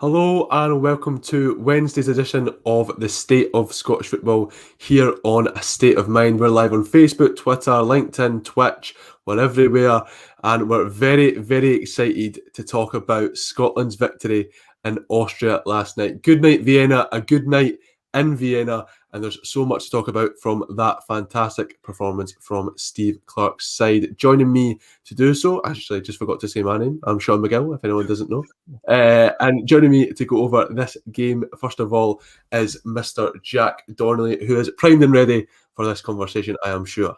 Hello and welcome to Wednesday's edition of the State of Scottish Football here on A State of Mind. We're live on Facebook, Twitter, LinkedIn, Twitch, we're everywhere, and we're very, very excited to talk about Scotland's victory in Austria last night. Good night, Vienna, a good night in Vienna, and there's so much to talk about from that fantastic performance from Steve Clarke's side. Joining me to do so, actually, I just forgot to say my name. I'm Sean McGill, if anyone doesn't know. And joining me to go over this game, first of all, is Mr. Jack Donnelly, who is primed and ready for this conversation, I am sure.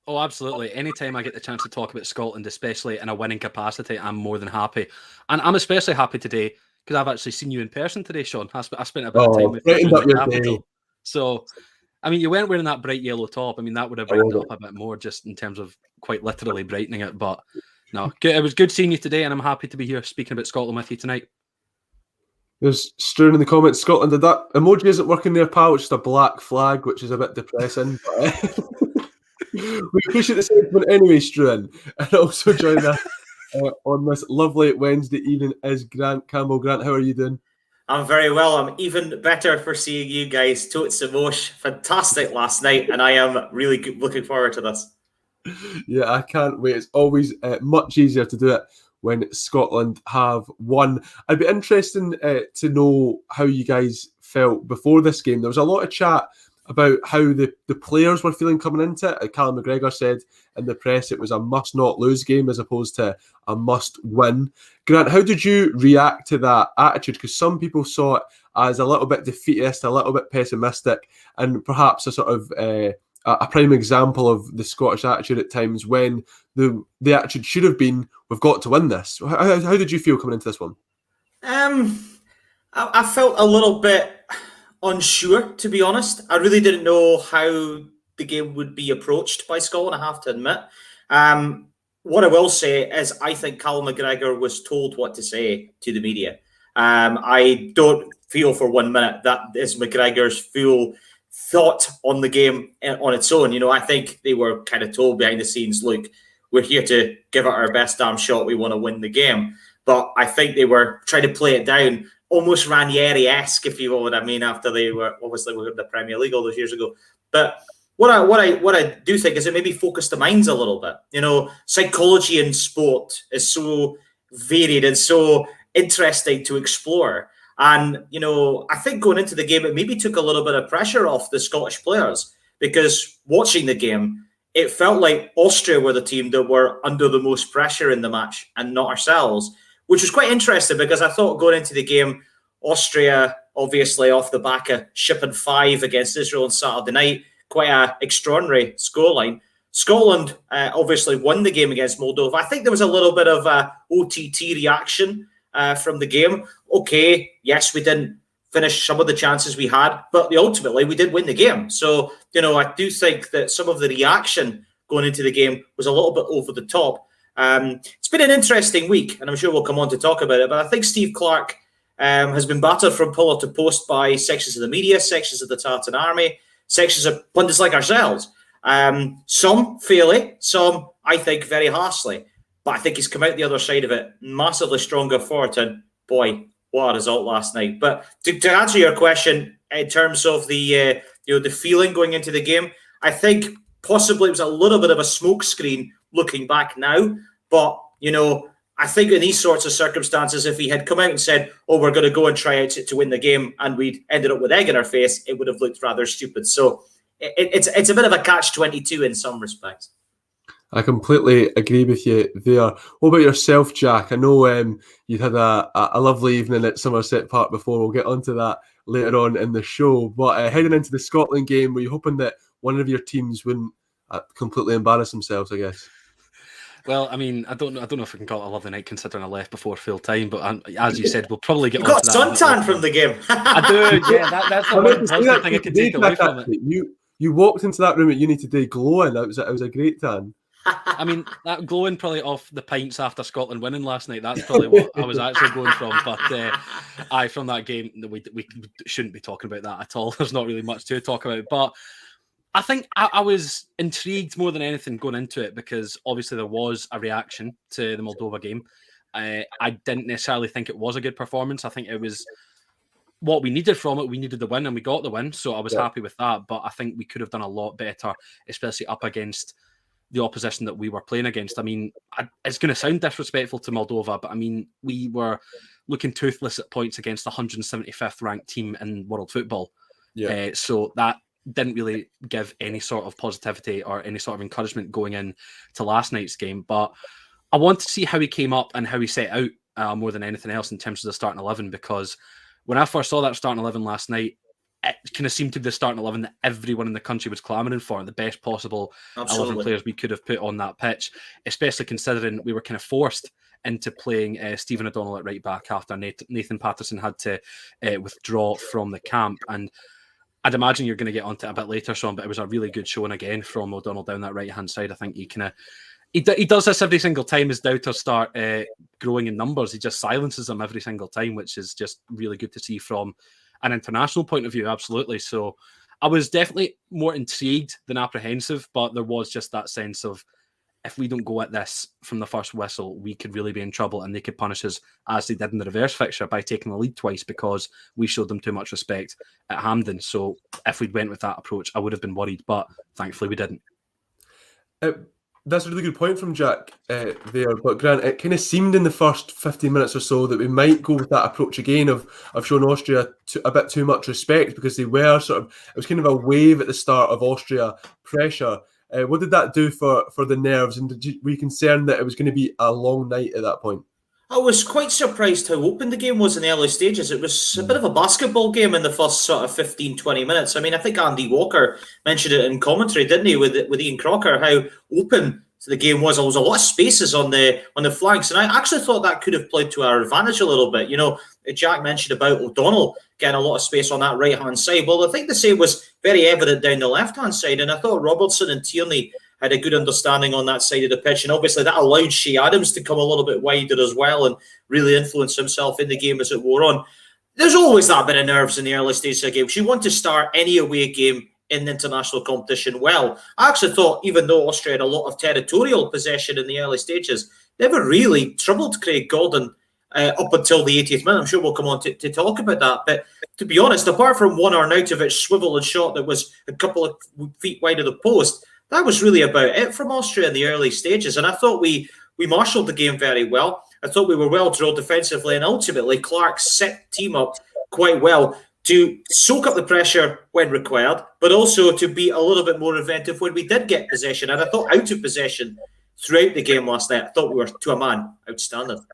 Oh, absolutely. Anytime I get the chance to talk about Scotland, especially in a winning capacity, I'm more than happy. And I'm especially happy today because I've actually seen you in person today, Sean. I spent a bit of time with you in the capital. So, I mean, you weren't wearing that bright yellow top. I mean, that would have brightened it up a bit more just in terms of quite literally brightening it. But no, it was good seeing you today, and I'm happy to be here speaking about Scotland with you tonight. There's Struan in the comments, Scotland did that. Emoji isn't working there, pal. It's just a black flag, which is a bit depressing. But, we appreciate the sentiment anyway, Struan. And also joining us on this lovely Wednesday evening is Grant Campbell. Grant, how are you doing? I'm very well. I'm even better for seeing you guys. Tote Samosh, fantastic last night, and I am really looking forward to this. Yeah, I can't wait. It's always much easier to do it when Scotland have won. I'd be interested to know how you guys felt before this game. There was a lot of chat about how the players were feeling coming into it. Callum McGregor said in the press it was a must-not-lose game as opposed to a must-win. Grant, how did you react to that attitude? Because some people saw it as a little bit defeatist, a little bit pessimistic, and perhaps a sort of a prime example of the Scottish attitude at times when the attitude should have been, we've got to win this. How did you feel coming into this one? I felt a little bit unsure, to be honest. I really didn't know how the game would be approached by Scotland, I have to admit. What I will say is I think Callum McGregor was told what to say to the media. I don't feel for 1 minute that is McGregor's full thought on the game on its own. You know, I think they were kind of told behind the scenes, look, we're here to give it our best damn shot. We want to win the game. But I think they were trying to play it down, almost Ranieri-esque, if you know what I mean, after they were obviously in the Premier League all those years ago. But what I do think is it maybe focused the minds a little bit. You know, psychology in sport is so varied and so interesting to explore. And, you know, I think going into the game, it maybe took a little bit of pressure off the Scottish players because watching the game, it felt like Austria were the team that were under the most pressure in the match and not ourselves, which was quite interesting because I thought going into the game, Austria, obviously off the back of shipping 5 against Israel on Saturday night, quite an extraordinary scoreline. Scotland obviously won the game against Moldova. I think there was a little bit of a OTT reaction from the game. Okay, yes, we didn't finish some of the chances we had, but ultimately we did win the game. So, you know, I do think that some of the reaction going into the game was a little bit over the top. It's been an interesting week, and I'm sure we'll come on to talk about it, but I think Steve Clarke has been battered from pillar to post by sections of the media, sections of the Tartan Army, sections of pundits like ourselves. Some fairly, some, I think, very harshly. But I think he's come out the other side of it massively stronger for it. And boy, what a result last night. But to answer your question, in terms of the the feeling going into the game, I think possibly it was a little bit of a smokescreen looking back now. But, you know, I think in these sorts of circumstances, if he had come out and said, oh, we're going to go and try out to win the game, and we'd ended up with egg in our face, it would have looked rather stupid. So it's a bit of a catch-22 in some respects. I completely agree with you there. What about yourself, Jack? I know you'd had a lovely evening at Somerset Park before. We'll get onto that later on in the show. But heading into the Scotland game, were you hoping that one of your teams wouldn't completely embarrass themselves, I guess? Well, I mean, I don't know if we can call it a lovely night considering I left before full time. But as you said, we'll probably get on to that. You got suntan from the game. I do, yeah. That's the one positive thing I can take away from it. You walked into that room at uni today glowing. It was a great tan. I mean, that glowing probably off the pints after Scotland winning last night. That's probably what I was actually going from. But from that game, we shouldn't be talking about that at all. There's not really much to talk about. But I think I was intrigued more than anything going into it because obviously there was a reaction to the Moldova game. I didn't necessarily think it was a good performance. I think it was what we needed from it. We needed the win, and we got the win, so I was happy with that. But I think we could have done a lot better, especially up against the opposition that we were playing against. I mean, it's going to sound disrespectful to Moldova, but I mean, we were looking toothless at points against the 175th ranked team in world football. So that didn't really give any sort of positivity or any sort of encouragement going in to last night's game. But I want to see how he came up and how he set out more than anything else in terms of the starting 11, because when I first saw that starting 11 last night, it kind of seemed to be the starting 11 that everyone in the country was clamouring for, the best possible 11 players we could have put on that pitch, especially considering we were kind of forced into playing Stephen O'Donnell at right back after Nathan Patterson had to withdraw from the camp. And I'd imagine you're going to get onto it a bit later, Sean, but it was a really good showing again from O'Donnell down that right-hand side. I think he does this every single time his doubters start growing in numbers. He just silences them every single time, which is just really good to see from an international point of view, absolutely. So I was definitely more intrigued than apprehensive, but there was just that sense of, if we don't go at this from the first whistle, we could really be in trouble, and they could punish us as they did in the reverse fixture by taking the lead twice because we showed them too much respect at Hampden. So if we'd went with that approach, I would have been worried, but thankfully we didn't. That's a really good point from Jack there. But Grant, it kind of seemed in the first 15 minutes or so that we might go with that approach again of showing Austria a bit too much respect, because they were it was kind of a wave at the start of Austria pressure. What did that do for the nerves? And were you concerned that it was going to be a long night at that point? I was quite surprised how open the game was in the early stages. It was a bit of a basketball game in the first sort of 15, 20 minutes. I mean, I think Andy Walker mentioned it in commentary, didn't he, with Ian Crocker, how open the game was. There was a lot of spaces on the flanks, and I actually thought that could have played to our advantage a little bit. You know, Jack mentioned about O'Donnell getting a lot of space on that right-hand side. Well, I think the same was very evident down the left-hand side, and I thought Robertson and Tierney had a good understanding on that side of the pitch, and obviously that allowed Shea Adams to come a little bit wider as well and really influence himself in the game as it wore on. There's always that bit of nerves in the early stages of a game. You want to start any away game in international competition well. I actually thought, even though Austria had a lot of territorial possession in the early stages, never really troubled Craig Gordon up until the 80th minute. I'm sure we'll come on to talk about that. But to be honest, apart from one Arnautovic swivel and shot that was a couple of feet wide of the post, that was really about it from Austria in the early stages. And I thought we marshalled the game very well. I thought we were well drilled defensively, and ultimately Clark set the team up quite well to soak up the pressure when required, but also to be a little bit more inventive when we did get possession. And I thought out of possession throughout the game last night, I thought we were, to a man, outstanding.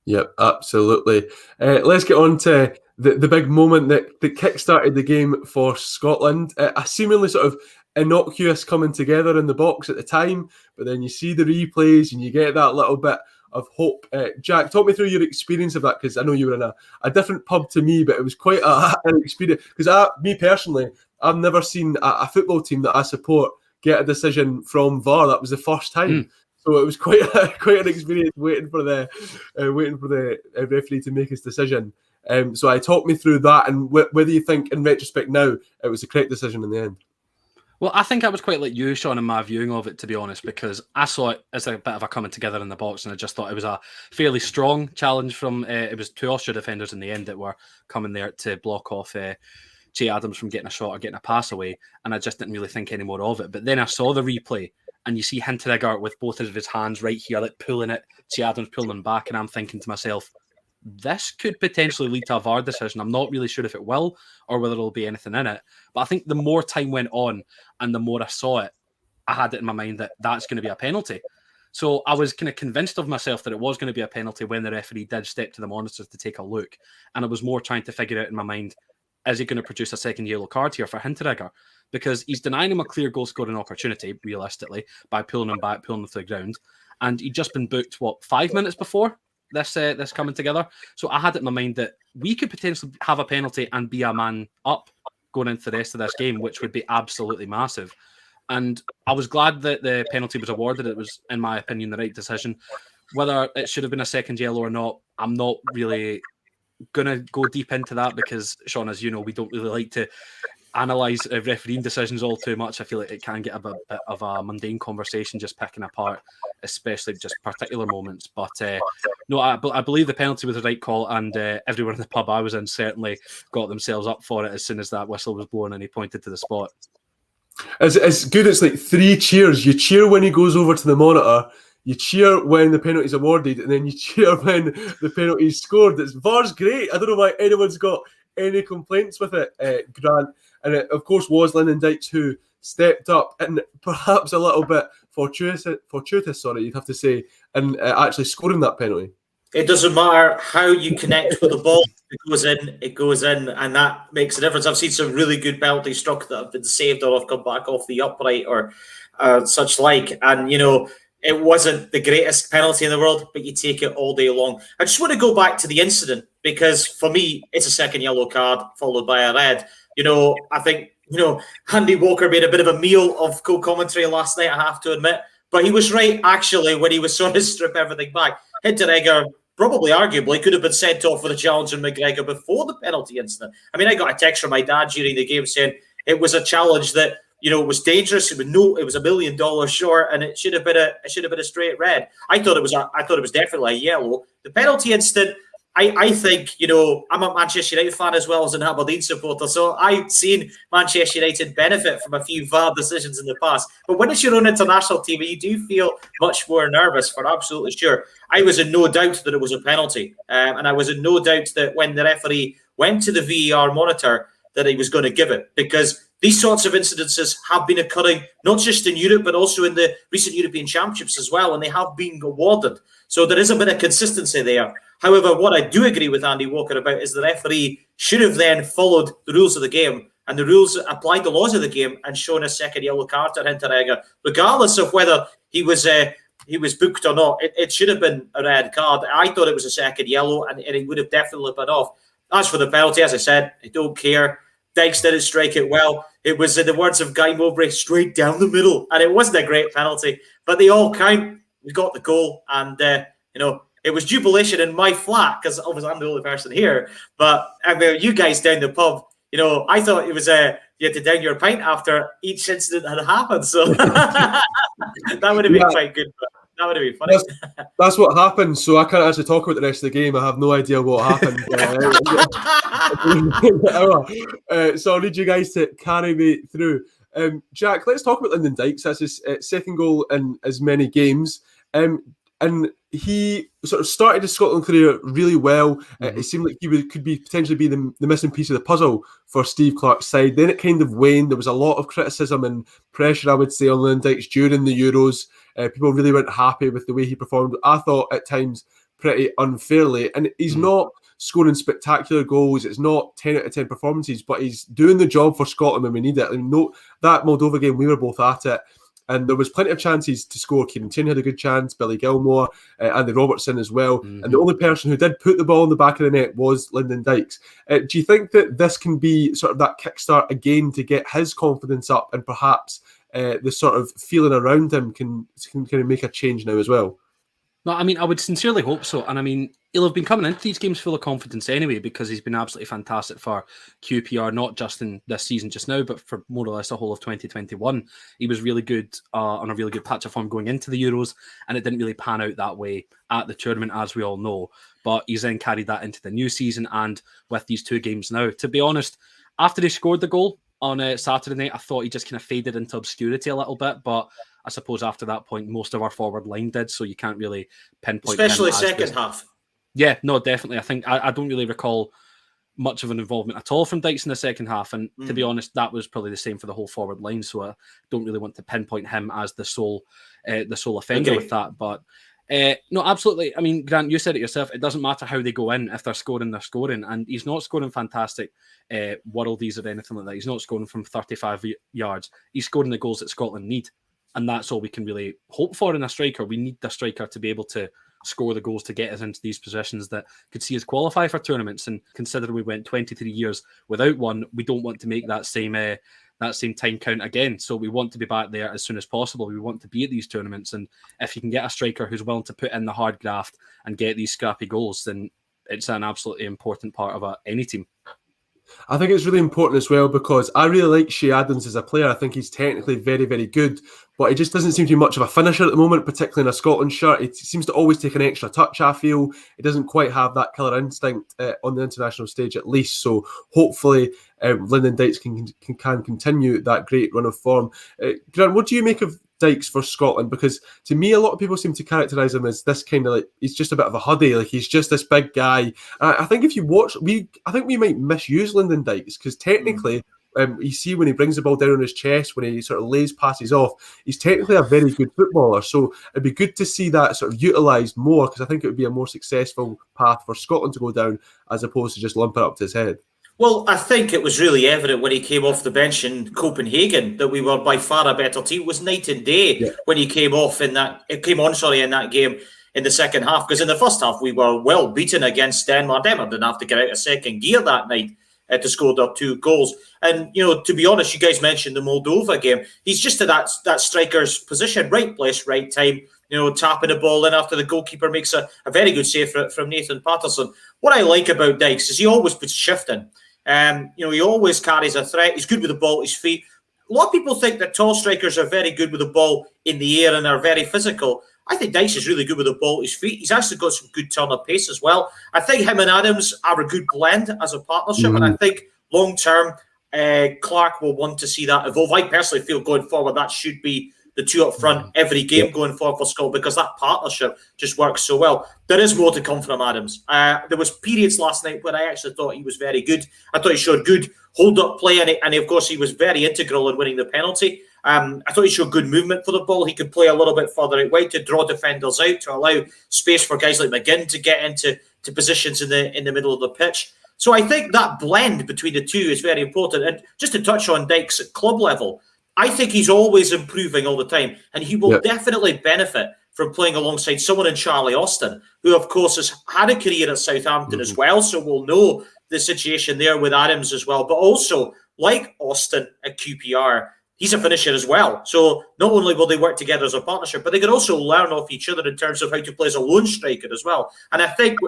Yep, absolutely. Let's get on to the big moment that kick-started the game for Scotland. A seemingly sort of innocuous coming together in the box at the time, but then you see the replays and you get that little bit of hope. Jack, talk me through your experience of that, because I know you were in a different pub to me, but it was quite an experience. Because me personally, I've never seen a football team that I support get a decision from VAR. That was the first time. So it was quite an experience waiting for the referee to make his decision. So I talk me through that, and whether you think, in retrospect now, it was the correct decision in the end. Well, I think I was quite like you, Sean, in my viewing of it, to be honest, because I saw it as a bit of a coming together in the box, and I just thought it was a fairly strong challenge from, it was two Austria defenders in the end that were coming there to block off Shea Adams from getting a shot or getting a pass away, and I just didn't really think any more of it. But then I saw the replay, and you see Hinteregger with both of his hands right here, like pulling it, Shea Adams pulling him back, and I'm thinking to myself, this could potentially lead to a VAR decision. I'm not really sure if it will or whether there'll be anything in it. But I think the more time went on and the more I saw it, I had it in my mind that that's going to be a penalty. So I was kind of convinced of myself that it was going to be a penalty when the referee did step to the monitors to take a look. And I was more trying to figure out in my mind, is he going to produce a second yellow card here for Hinteregger? Because he's denying him a clear goal-scoring opportunity, realistically, by pulling him back, pulling him to the ground. And he'd just been booked, 5 minutes before this coming together. So I had it in my mind that we could potentially have a penalty and be a man up going into the rest of this game, which would be absolutely massive. And I was glad that the penalty was awarded. It was, in my opinion, the right decision. Whether it should have been a second yellow or not, I'm not really going to go deep into that because, Sean, as you know, we don't really like to analyse refereeing decisions all too much. I feel like it can get a bit of a mundane conversation just picking apart, especially just particular moments. But no, I believe the penalty was the right call, and everyone in the pub I was in certainly got themselves up for it as soon as that whistle was blown and he pointed to the spot. It's good. It's like 3 cheers. You cheer when he goes over to the monitor, you cheer when the penalty's awarded, and then you cheer when the penalty's scored. VAR's great. I don't know why anyone's got any complaints with it, Grant. And it, of course, was Lyndon Dykes who stepped up and perhaps a little bit fortuitous, you'd have to say, in actually scoring that penalty. It doesn't matter how you connect with the ball. It goes in, and that makes a difference. I've seen some really good penalties struck that have been saved or have come back off the upright or such like. And, you know, it wasn't the greatest penalty in the world, but you take it all day long. I just want to go back to the incident because, for me, it's a second yellow card followed by a red. You know, I think, you know, Andy Walker made a bit of a meal of co-commentary last night, I have to admit. But he was right, actually, when he was sort of strip everything back. Hinteregger probably, arguably, could have been sent off for the challenge on McGregor before the penalty incident. I mean, I got a text from my dad during the game saying it was a challenge that, you know, was dangerous. It was $1 million short, and it should have been a straight red. I thought it was definitely a yellow. The penalty incident, I think, you know, I'm a Manchester United fan as well as an Aberdeen supporter, so I've seen Manchester United benefit from a few VAR decisions in the past. But when it's your own international team, you do feel much more nervous, for absolutely sure. I was in no doubt that it was a penalty, and I was in no doubt that when the referee went to the VAR monitor that he was going to give it, because these sorts of incidences have been occurring not just in Europe, but also in the recent European Championships as well, and they have been awarded. So there is a bit of consistency there. However, what I do agree with Andy Walker about is the referee should have then followed the rules of the game and the rules, applied the laws of the game, and shown a second yellow card to Hinteregger, regardless of whether he was booked or not. It should have been a red card. I thought it was a second yellow, and it would have definitely been off. As for the penalty, as I said, I don't care. Dykes didn't strike it well. It was, in the words of Guy Mowbray, straight down the middle, and it wasn't a great penalty, but they all count. We got the goal, and you know, it was jubilation in my flat because obviously I'm the only person here. But I mean, you guys down the pub, you know, I thought it was you had to down your pint after each incident had happened, so that would have been quite good. But that would have been funny. That's what happened. So I can't actually talk about the rest of the game. I have no idea what happened. So I'll need you guys to carry me through. Jack, let's talk about Lyndon Dykes. That's his second goal in as many games. And he sort of started his Scotland career really well. It seemed like he could be potentially be the missing piece of the puzzle for Steve Clarke's side. Then it kind of waned. There was a lot of criticism and pressure, I would say, on Lyndon Dykes during the Euros. People really weren't happy with the way he performed. I thought at times pretty unfairly. And he's not scoring spectacular goals. It's not 10 out of 10 performances, but he's doing the job for Scotland when we need it. And that Moldova game, we were both at it. And there was plenty of chances to score. Kieran Tierney had a good chance, Billy Gilmore, Andy Robertson as well. And the only person who did put the ball in the back of the net was Lyndon Dykes. Do you think that this can be sort of that kickstart again to get his confidence up, and perhaps the sort of feeling around him can kind of make a change now as well? No, I mean, I would sincerely hope so. And I mean, he'll have been coming into these games full of confidence anyway, because he's been absolutely fantastic for QPR, not just in this season just now, but for more or less the whole of 2021. He was really good on a really good patch of form going into the Euros, and it didn't really pan out that way at the tournament, as we all know. But he's then carried that into the new season, and with these 2 games now. To be honest, after he scored the goal on Saturday night, I thought he just kind of faded into obscurity a little bit, but I suppose after that point, most of our forward line did, so you can't really pinpoint. Especially second half. Yeah, no, definitely. I think I don't really recall much of an involvement at all from Dykes in the second half, and to be honest, that was probably the same for the whole forward line. So I don't really want to pinpoint him as the sole offender with that. But no, absolutely. I mean, Grant, you said it yourself. It doesn't matter how they go in. If they're scoring, they're scoring, and he's not scoring fantastic worldies or anything like that. He's not scoring from 35 yards. He's scoring the goals that Scotland need. And that's all we can really hope for in a striker. We need the striker to be able to score the goals to get us into these positions that could see us qualify for tournaments. And considering we went 23 years without one, we don't want to make that same time count again. So we want to be back there as soon as possible. We want to be at these tournaments. And if you can get a striker who's willing to put in the hard graft and get these scrappy goals, then it's an absolutely important part of any team. I think it's really important as well because I really like Shea Adams as a player. I think he's technically very, very good, but he just doesn't seem to be much of a finisher at the moment, particularly in a Scotland shirt. He seems to always take an extra touch, I feel. He doesn't quite have that killer instinct on the international stage at least. So hopefully Lyndon Dykes can continue that great run of form. Grant, what do you make of Dykes for Scotland? Because to me, a lot of people seem to characterise him as this kind of like, he's just a bit of a huddy, like he's just this big guy. I think if you watch, I think we might misuse Lyndon Dykes because technically, you see when he brings the ball down on his chest, when he sort of lays passes off, he's technically a very good footballer. So it'd be good to see that sort of utilised more because I think it would be a more successful path for Scotland to go down as opposed to just lumping it up to his head. Well, I think it was really evident when he came off the bench in Copenhagen that we were by far a better team. It was night and day when he came on in that game in the second half. Because in the first half we were well beaten against Denmark. Denmark didn't have to get out of second gear that night to score their 2 goals. And to be honest, you guys mentioned the Moldova game. He's just to that striker's position, right place, right time. Tapping the ball in after the goalkeeper makes a very good save from Nathan Patterson. What I like about Dykes is he always puts shift in. He always carries a threat. He's good with the ball at his feet. A lot of people think that tall strikers are very good with the ball in the air and are very physical. I think Dykes is really good with the ball at his feet. He's actually got some good turn of pace as well. I think him and Adams are a good blend as a partnership, and I think long-term, Clark will want to see that evolve. I personally feel going forward that should be the 2 up front every game going forward for Scotland because that partnership just works so well. There is more to come from Adams. There was periods last night where I actually thought he was very good. I thought he showed good hold-up play, and of course he was very integral in winning the penalty. I thought he showed good movement for the ball. He could play a little bit further out wide to draw defenders out, to allow space for guys like McGinn to get into positions in the middle of the pitch. So I think that blend between the two is very important. And just to touch on Dykes at club level, I think he's always improving all the time, and he will definitely benefit from playing alongside someone in Charlie Austin, who, of course, has had a career at Southampton as well, so we'll know the situation there with Adams as well. But also, like Austin at QPR, he's a finisher as well. So not only will they work together as a partnership, but they can also learn off each other in terms of how to play as a lone striker as well. And I think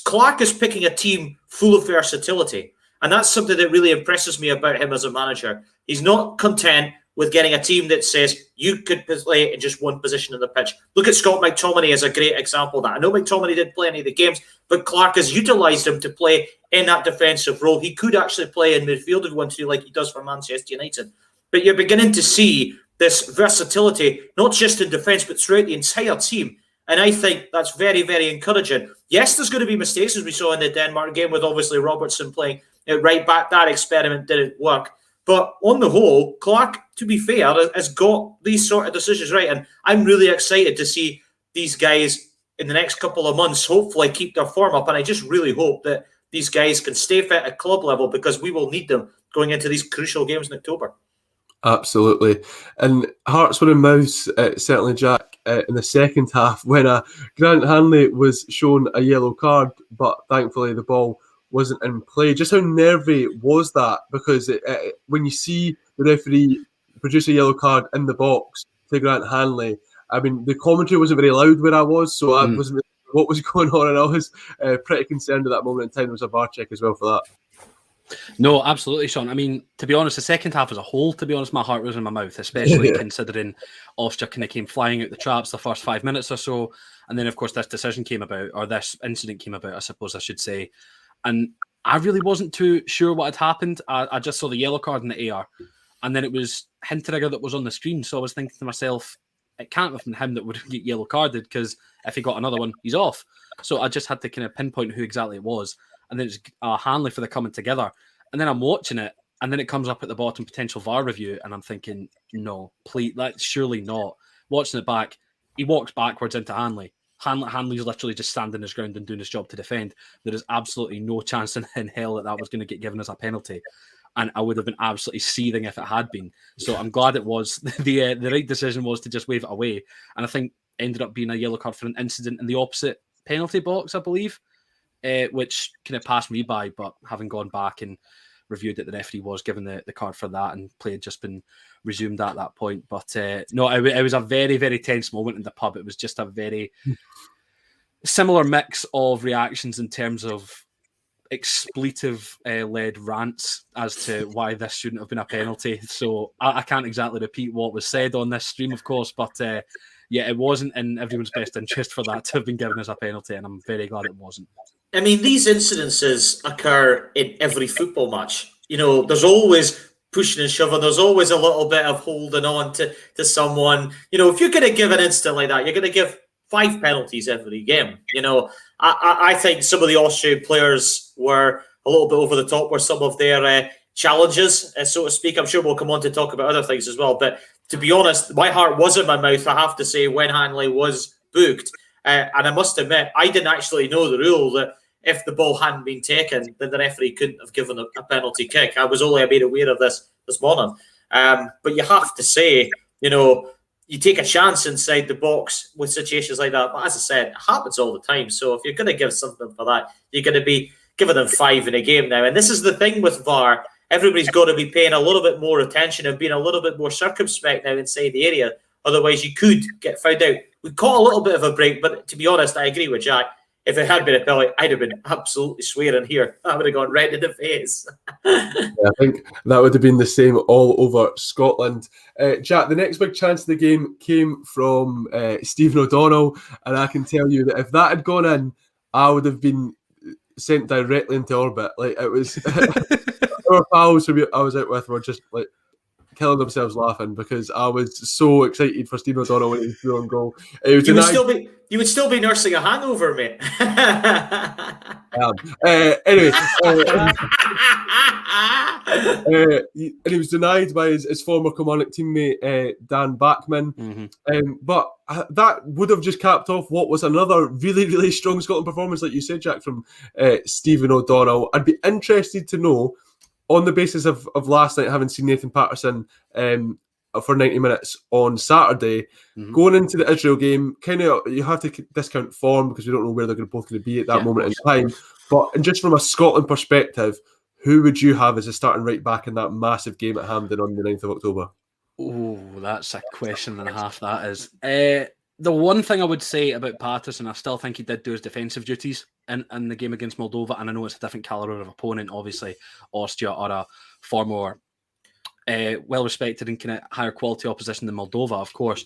Clark is picking a team full of versatility, and that's something that really impresses me about him as a manager. He's not content with getting a team that says you could play in just one position in the pitch. Look at Scott McTominay as a great example of that. I know McTominay didn't play any of the games, but Clark has utilised him to play in that defensive role. He could actually play in midfield if he wanted to, like he does for Manchester United. But you're beginning to see this versatility, not just in defence, but throughout the entire team. And I think that's very, very encouraging. Yes, there's going to be mistakes, as we saw in the Denmark game, with obviously Robertson playing right back. That experiment didn't work. But on the whole, Clark, to be fair, has got these sort of decisions right. And I'm really excited to see these guys in the next couple of months hopefully keep their form up. And I just really hope that these guys can stay fit at club level because we will need them going into these crucial games in October. Absolutely. And hearts were in mouths, certainly, Jack, in the second half when Grant Hanley was shown a yellow card, but thankfully the ball wasn't in play. Just how nervy was that? Because when you see the referee produce a yellow card in the box to Grant Hanley, I mean, the commentary wasn't very loud where I was, so I wasn't really sure what was going on, and I was pretty concerned at that moment in time. There was a VAR check as well for that. No, absolutely, Sean. I mean, to be honest, the second half as a whole, to be honest, my heart was in my mouth, especially considering Austria kind of came flying out the traps the first 5 minutes or so. And then, of course, this decision came about, or this incident came about, I suppose I should say. And I really wasn't too sure what had happened. I just saw the yellow card in the AR. And then it was Hinteregger that was on the screen. So I was thinking to myself, it can't have been him that would get yellow carded because if he got another one, he's off. So I just had to kind of pinpoint who exactly it was. And then it's Hanley for the coming together. And then I'm watching it. And then it comes up at the bottom, potential VAR review. And I'm thinking, no, please, that's surely not. Watching it back, he walks backwards into Hanley. Hanley's literally just standing his ground and doing his job to defend. There is absolutely no chance in hell that was going to get given as a penalty. And I would have been absolutely seething if it had been. So I'm glad it was. The right decision was to just wave it away. And I think ended up being a yellow card for an incident in the opposite penalty box, I believe, which kind of passed me by. But having gone back and reviewed it, the referee was given the card for that and play had just been resumed at that point. But no, it was a very, very tense moment in the pub. It was just a very similar mix of reactions in terms of expletive-led rants as to why this shouldn't have been a penalty. So I can't exactly repeat what was said on this stream, of course, but yeah, it wasn't in everyone's best interest for that to have been given as a penalty, and I'm very glad it wasn't. I mean, these incidences occur in every football match. You know, there's always pushing and shoving. There's always a little bit of holding on to someone. You know, if you're going to give an incident like that, you're going to give 5 penalties every game. You know, I think some of the Austrian players were a little bit over the top with some of their challenges, so to speak. I'm sure we'll come on to talk about other things as well. But to be honest, my heart was in my mouth, I have to say, when Hanley was booked. And I must admit, I didn't actually know the rule that if the ball hadn't been taken, then the referee couldn't have given a penalty kick. I was only made aware of this morning. But you have to say, you know, you take a chance inside the box with situations like that. But as I said, it happens all the time. So if you're going to give something for that, you're going to be giving them 5 in a game now. And this is the thing with VAR. Everybody's got to be paying a little bit more attention and being a little bit more circumspect now inside the area. Otherwise, you could get found out. We caught a little bit of a break, but to be honest, I agree with Jack. If it had been a penalty, I'd have been absolutely swearing here. I would have gone red in the face. Yeah, I think that would have been the same all over Scotland. Jack, the next big chance of the game came from Stephen O'Donnell, and I can tell you that if that had gone in, I would have been sent directly into orbit. Like, it was our pals who I was out with were just like killing themselves laughing because I was so excited for Stephen O'Donnell when he was through on goal. You would still be nursing a hangover, mate. Anyway, and he was denied by his former Kilmarnock teammate Dan Bachman. Mm-hmm. But that would have just capped off what was another really, really strong Scotland performance, like you said, Jack, from Stephen O'Donnell. I'd be interested to know, on the basis of last night, having seen Nathan Patterson for 90 minutes on Saturday, going into the Israel game, kind of you have to discount form because we don't know where they're both going to be at that moment in time. But just from a Scotland perspective, who would you have as a starting right back in that massive game at Hampden on the 9th of October? Oh, that's a question and a half, that is. The one thing I would say about Patterson, I still think he did do his defensive duties in the game against Moldova, and I know it's a different calibre of opponent. Obviously, Austria are a far more well-respected and kind of higher quality opposition than Moldova, of course.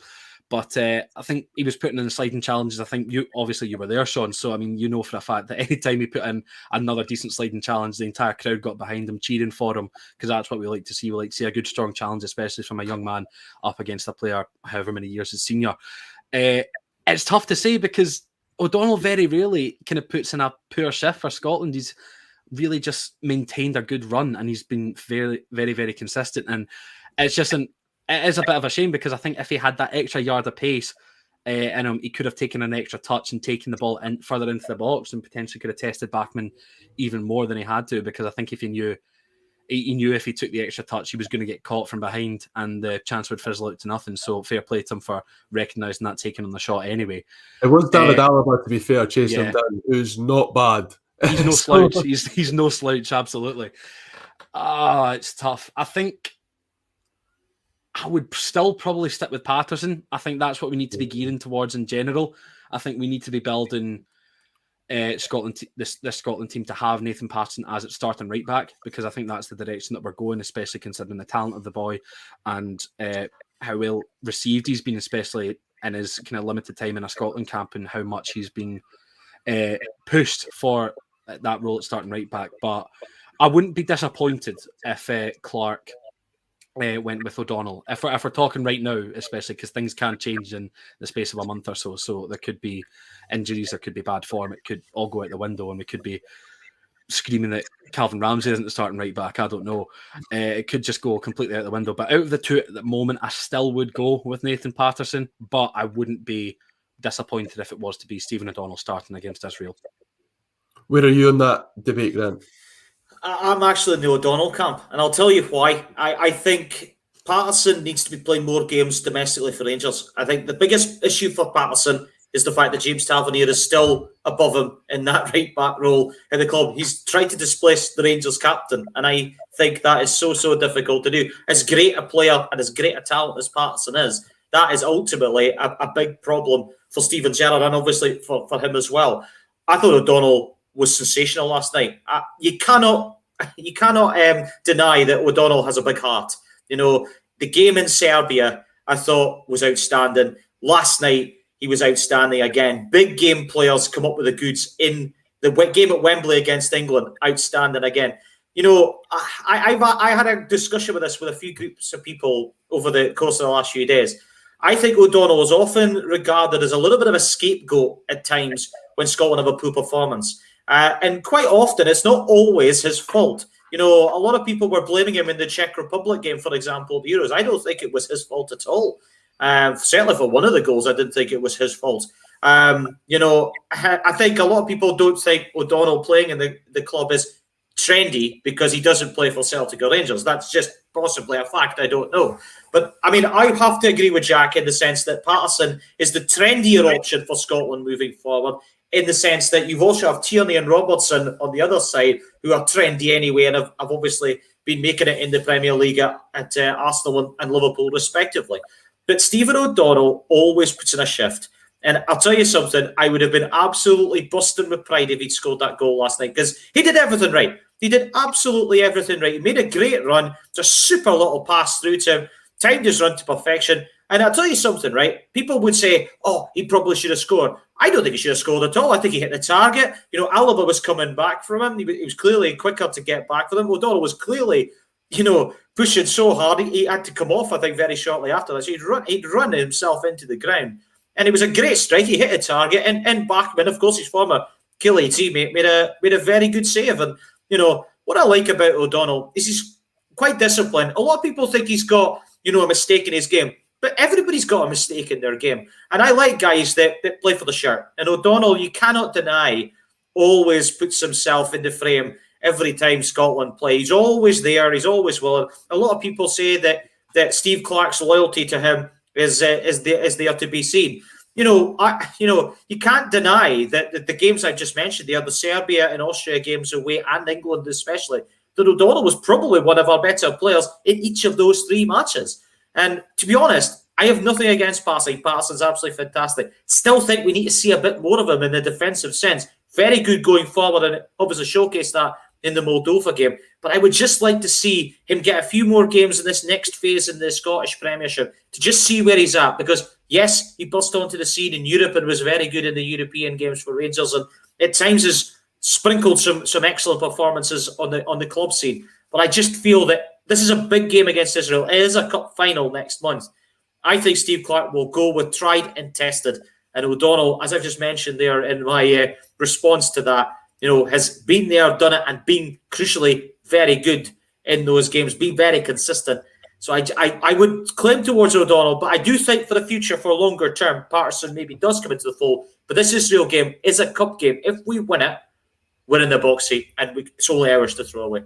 But I think he was putting in the sliding challenges. I think you were there, Sean. So, I mean, you know for a fact that anytime he put in another decent sliding challenge, the entire crowd got behind him, cheering for him, because that's what we like to see. We like to see a good, strong challenge, especially from a young man up against a player however many years his senior. It's tough to say because O'Donnell very rarely kind of puts in a poor shift for Scotland. He's really just maintained a good run and he's been very, very, very consistent. And it's just it is a bit of a shame because I think if he had that extra yard of pace in him, he could have taken an extra touch and taken the ball further into the box and potentially could have tested Bachman even more than he had to, because I think if he knew if he took the extra touch, he was going to get caught from behind and the chance would fizzle out to nothing. So fair play to him for recognising that, taking on the shot anyway. It was David Alaba, to be fair, chasing him down, who's not bad. He's no slouch. He's no slouch, absolutely. It's tough. I think I would still probably stick with Patterson. I think that's what we need to be gearing towards in general. I think we need to be building Scotland, this Scotland team to have Nathan Patterson as its starting right back, because I think that's the direction that we're going, especially considering the talent of the boy and how well received he's been, especially in his kind of limited time in a Scotland camp, and how much he's been pushed for that role at starting right back. But I wouldn't be disappointed if Clark went with O'Donnell. If we're talking right now, especially because things can change in the space of a month or so. So there could be injuries, there could be bad form, it could all go out the window, and we could be screaming that Calvin Ramsey isn't the starting right back. I don't know. It could just go completely out the window. But out of the two at the moment, I still would go with Nathan Patterson, but I wouldn't be disappointed if it was to be Stephen O'Donnell starting against Israel. Where are you in that debate, Grant? I'm actually in the O'Donnell camp, and I'll tell you why. I think Patterson needs to be playing more games domestically for Rangers. I think the biggest issue for Patterson is the fact that James Tavernier is still above him in that right back role in the club. He's tried to displace the Rangers captain, and I think that is so difficult to do. As great a player and as great a talent as Patterson is, that is ultimately a big problem for Steven Gerrard and obviously for him as well. I thought O'Donnell was sensational last night. You cannot deny that O'Donnell has a big heart. The game in Serbia, I thought, was outstanding. Last night, he was outstanding again. Big game players come up with the goods in the game at Wembley against England. Outstanding again. I had a discussion with this with a few groups of people over the course of the last few days. I think O'Donnell is often regarded as a little bit of a scapegoat at times when Scotland have a poor performance. And quite often, it's not always his fault. A lot of people were blaming him in the Czech Republic game, for example, the Euros. I don't think it was his fault at all. Certainly for one of the goals, I didn't think it was his fault. I think a lot of people don't think O'Donnell playing in the club is trendy because he doesn't play for Celtic or Rangers. That's just possibly a fact. I don't know. But, I have to agree with Jack in the sense that Patterson is the trendier option for Scotland moving forward, in the sense that you've also have Tierney and Robertson on the other side who are trendy anyway and have obviously been making it in the Premier League at Arsenal and Liverpool respectively. But Stephen O'Donnell always puts in a shift. And I'll tell you something, I would have been absolutely busting with pride if he'd scored that goal last night because he did everything right. He did absolutely everything right. He made a great run, just super little pass through to him, timed his run to perfection. And I'll tell you something, right? People would say, he probably should have scored. I don't think he should have scored at all. I think he hit the target. Alaba was coming back from him. He was clearly quicker to get back for them. O'Donnell was clearly, pushing so hard. He had to come off, I think, very shortly after that. So he'd run himself into the ground. And it was a great strike. He hit a target. And Bachmann, of course, his former Killie teammate, made a very good save. And, what I like about O'Donnell is he's quite disciplined. A lot of people think he's got, a mistake in his game. But everybody's got a mistake in their game. And I like guys that play for the shirt. And O'Donnell, you cannot deny, always puts himself in the frame every time Scotland play. He's always there. He's always willing. A lot of people say that Steve Clarke's loyalty to him is there to be seen. You can't deny that the games I just mentioned, the Serbia and Austria games away and England especially, that O'Donnell was probably one of our better players in each of those three matches. And to be honest, I have nothing against Parsons. Parsons absolutely fantastic. Still think we need to see a bit more of him in the defensive sense. Very good going forward and obviously showcased that in the Moldova game. But I would just like to see him get a few more games in this next phase in the Scottish Premiership to just see where he's at. Because, yes, he burst onto the scene in Europe and was very good in the European games for Rangers and at times has sprinkled some excellent performances on the club scene. But I just feel that this is a big game against Israel. It is a cup final next month. I think Steve Clarke will go with tried and tested. And O'Donnell, as I've just mentioned there in my response to that, has been there, done it, and been crucially very good in those games, been very consistent. So I would claim towards O'Donnell, but I do think for the future, for a longer term, Patterson maybe does come into the fold. But this Israel game is a cup game. If we win it, we're in the box seat, and it's only ours to throw away.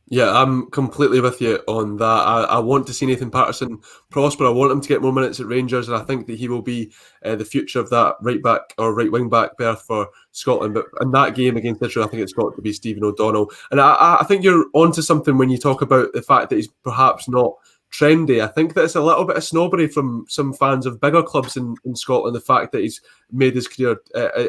Yeah, I'm completely with you on that. I want to see Nathan Patterson prosper. I want him to get more minutes at Rangers, and I think that he will be the future of that right back or right wing back berth for Scotland. But in that game against Israel, I think it's got to be Stephen O'Donnell. And I think you're onto something when you talk about the fact that he's perhaps not trendy. I think that it's a little bit of snobbery from some fans of bigger clubs in Scotland, the fact that he's made his career,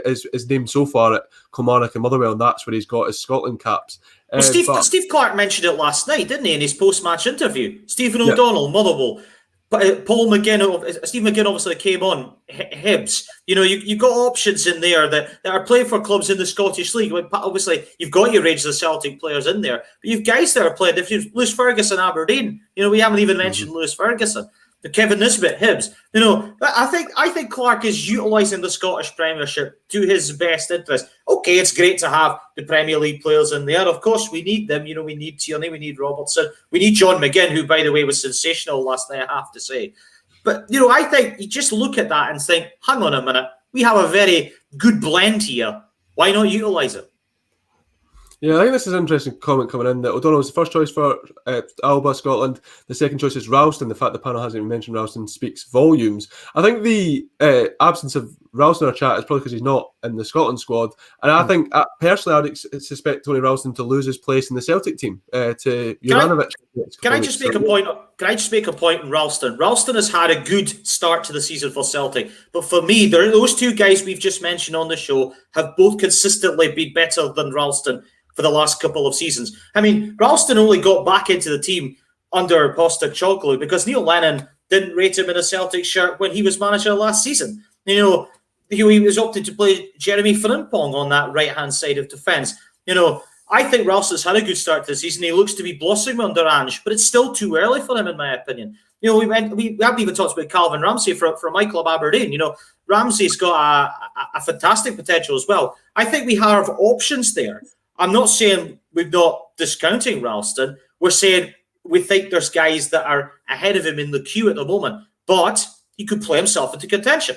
his name so far at Kilmarnock and Motherwell, and that's where he's got his Scotland caps. Well, Steve Clarke mentioned it last night, didn't he, in his post-match interview? Stephen O'Donnell, Motherwell. Paul McGinn, Steve McGinn obviously came on, Hibs. You've got options in there that are playing for clubs in the Scottish League. Obviously, you've got your Rangers and Celtic players in there, but you've guys that are playing. If you've Lewis Ferguson, Aberdeen, we haven't even mentioned Lewis Ferguson. The Kevin Nisbet, Hibs. I think Clarke is utilising the Scottish Premiership to his best interest. Okay, it's great to have the Premier League players in there. Of course, we need them. We need Tierney, we need Robertson, we need John McGinn, who, by the way, was sensational last night, I have to say. But, I think you just look at that and think, hang on a minute, we have a very good blend here. Why not utilise it? Yeah, I think this is an interesting comment coming in that O'Donnell was the first choice for Alba, Scotland. The second choice is Ralston. The fact the panel hasn't even mentioned Ralston speaks volumes. I think the absence of Ralston in our chat is probably because he's not in the Scotland squad. And I think, personally, I'd suspect Tony Ralston to lose his place in the Celtic team to Juranovic. Can I just make a point? can I just make a point in Ralston? Ralston has had a good start to the season for Celtic, but for me, those two guys we've just mentioned on the show have both consistently been better than Ralston for the last couple of seasons. I mean, Ralston only got back into the team under Postecoglou because Neil Lennon didn't rate him in a Celtic shirt when he was manager last season. You know, he was opted to play Jeremy Frimpong on that right-hand side of defence. You know, I think Ralston's had a good start to the season. He looks to be blossoming under Ange, but it's still too early for him, in my opinion. You know, we haven't even talked about Calvin Ramsey from my club, Aberdeen. You know, Ramsey's got a fantastic potential as well. I think we have options there. I'm not saying we're not discounting Ralston. We're saying we think there's guys that are ahead of him in the queue at the moment, but he could play himself into contention.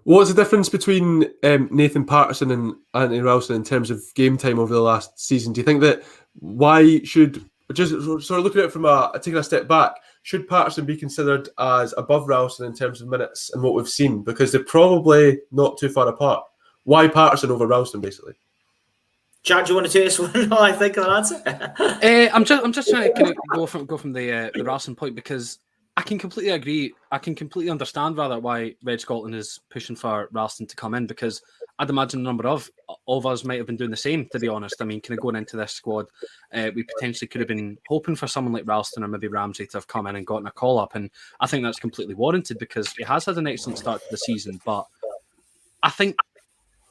What's the difference between Nathan Patterson and Anthony Ralston in terms of game time over the last season? Do you think that why should, just sort of looking at it from taking a step back, should Patterson be considered as above Ralston in terms of minutes and what we've seen? Because they're probably not too far apart. Why Patterson over Ralston, basically? Jack, do you want to take this one? No, I think I'll answer. I'm just trying to kind of go from the Ralston point, because I can completely agree. I can completely understand rather why Red Scotland is pushing for Ralston to come in, because I'd imagine a number of us might have been doing the same, to be honest. I mean, kind of going into this squad, we potentially could have been hoping for someone like Ralston or maybe Ramsey to have come in and gotten a call up, and I think that's completely warranted because he has had an excellent start to the season. But I think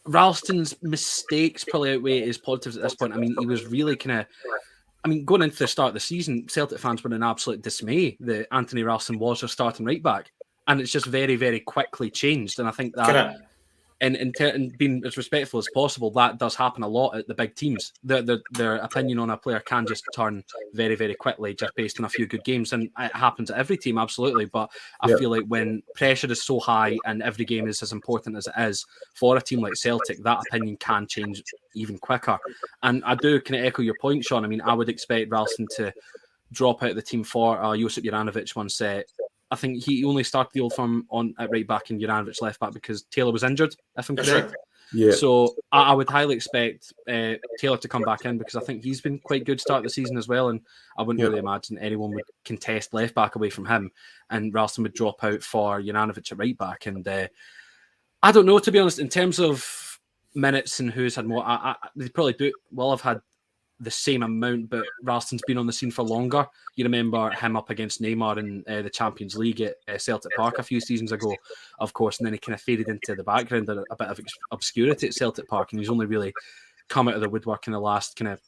Ralston's mistakes probably outweigh his positives at this point. I mean, he was really kind of... I mean, going into the start of the season, Celtic fans were in absolute dismay that Anthony Ralston was their starting right back. And it's just very, very quickly changed. And I think that, and being as respectful as possible, that does happen a lot at the big teams. Their opinion on a player can just turn very, very quickly just based on a few good games. And it happens at every team, absolutely. But I feel like when pressure is so high and every game is as important as it is, for a team like Celtic, that opinion can change even quicker. And I do kind of echo your point, Sean. I mean, I would expect Ralston to drop out of the team for Josip Juranovic once I think he only started the Old Firm on at right back and Juranovic left back because Taylor was injured, if I'm correct. Right. Yeah. So I would highly expect Taylor to come back in because I think he's been quite good start of the season as well, and I wouldn't really imagine anyone would contest left back away from him, and Ralston would drop out for Juranovic at right back. And I don't know, to be honest, in terms of minutes and who's had more, they probably will have had the same amount, but Ralston's been on the scene for longer. You remember him up against Neymar in the Champions League at Celtic Park a few seasons ago, of course, and then he kind of faded into the background, a bit of obscurity at Celtic Park, and he's only really come out of the woodwork in the last kind of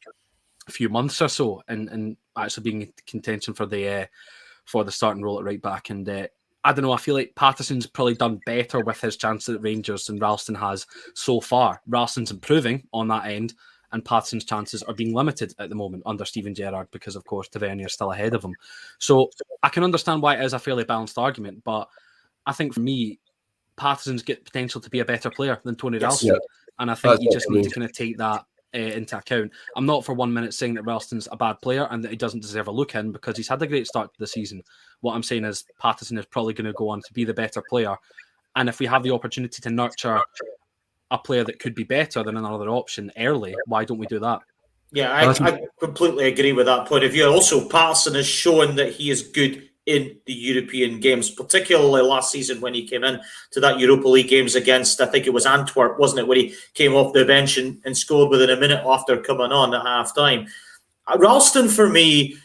few months or so, and actually being in contention for the starting role at right back. And I don't know, I feel like Patterson's probably done better with his chances at Rangers than Ralston has so far. Ralston's improving on that end, and Patterson's chances are being limited at the moment under Steven Gerrard because, of course, Tavernier is still ahead of him. So I can understand why it is a fairly balanced argument, but I think for me, Patterson's got potential to be a better player than Tony Ralston, and I think you just need to kind of take that into account. I'm not for 1 minute saying that Ralston's a bad player and that he doesn't deserve a look in because he's had a great start to the season. What I'm saying is Patterson is probably going to go on to be the better player, and if we have the opportunity to nurture a player that could be better than another option early, why don't we do that? Yeah, I completely agree with that point of view. Also, Patterson has shown that he is good in the European games, particularly last season when he came in to that Europa League games against, I think it was Antwerp, wasn't it, when he came off the bench and scored within a minute after coming on at half-time. Ralston, for me,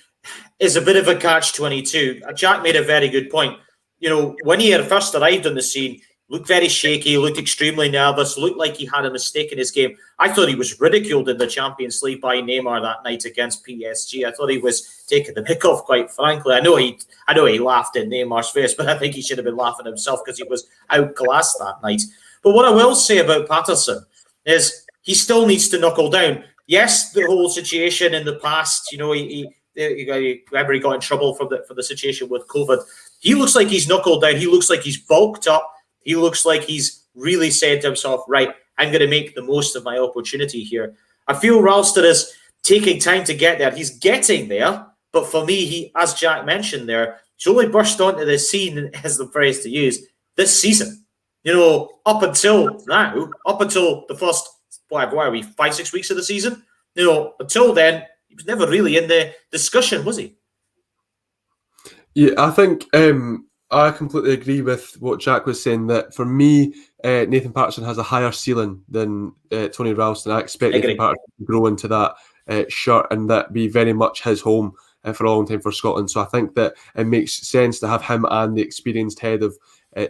is a bit of a catch-22. Jack made a very good point. You know, when he had first arrived on the scene, looked very shaky, looked extremely nervous, looked like he had a mistake in his game. I thought he was ridiculed in the Champions League by Neymar that night against PSG. I thought he was taking the mick off, quite frankly. I know he laughed in Neymar's face, but I think he should have been laughing himself because he was outclassed that night. But what I will say about Patterson is he still needs to knuckle down. Yes, the whole situation in the past, you know, he got in trouble for the situation with COVID. He looks like he's knuckled down. He looks like he's bulked up. He looks like he's really said to himself, right, I'm going to make the most of my opportunity here. I feel Ralston is taking time to get there. He's getting there, but for me, he, as Jack mentioned there, he's only burst onto the scene, as the phrase to use, this season. You know, up until now, up until the first, why are we, 5-6 weeks of the season? You know, until then, he was never really in the discussion, was he? Yeah, I think I completely agree with what Jack was saying, that for me, Nathan Patterson has a higher ceiling than Tony Ralston. I expect I Nathan agree. Patterson to grow into that shirt and that be very much his home for a long time for Scotland. So I think that it makes sense to have him and the experienced head of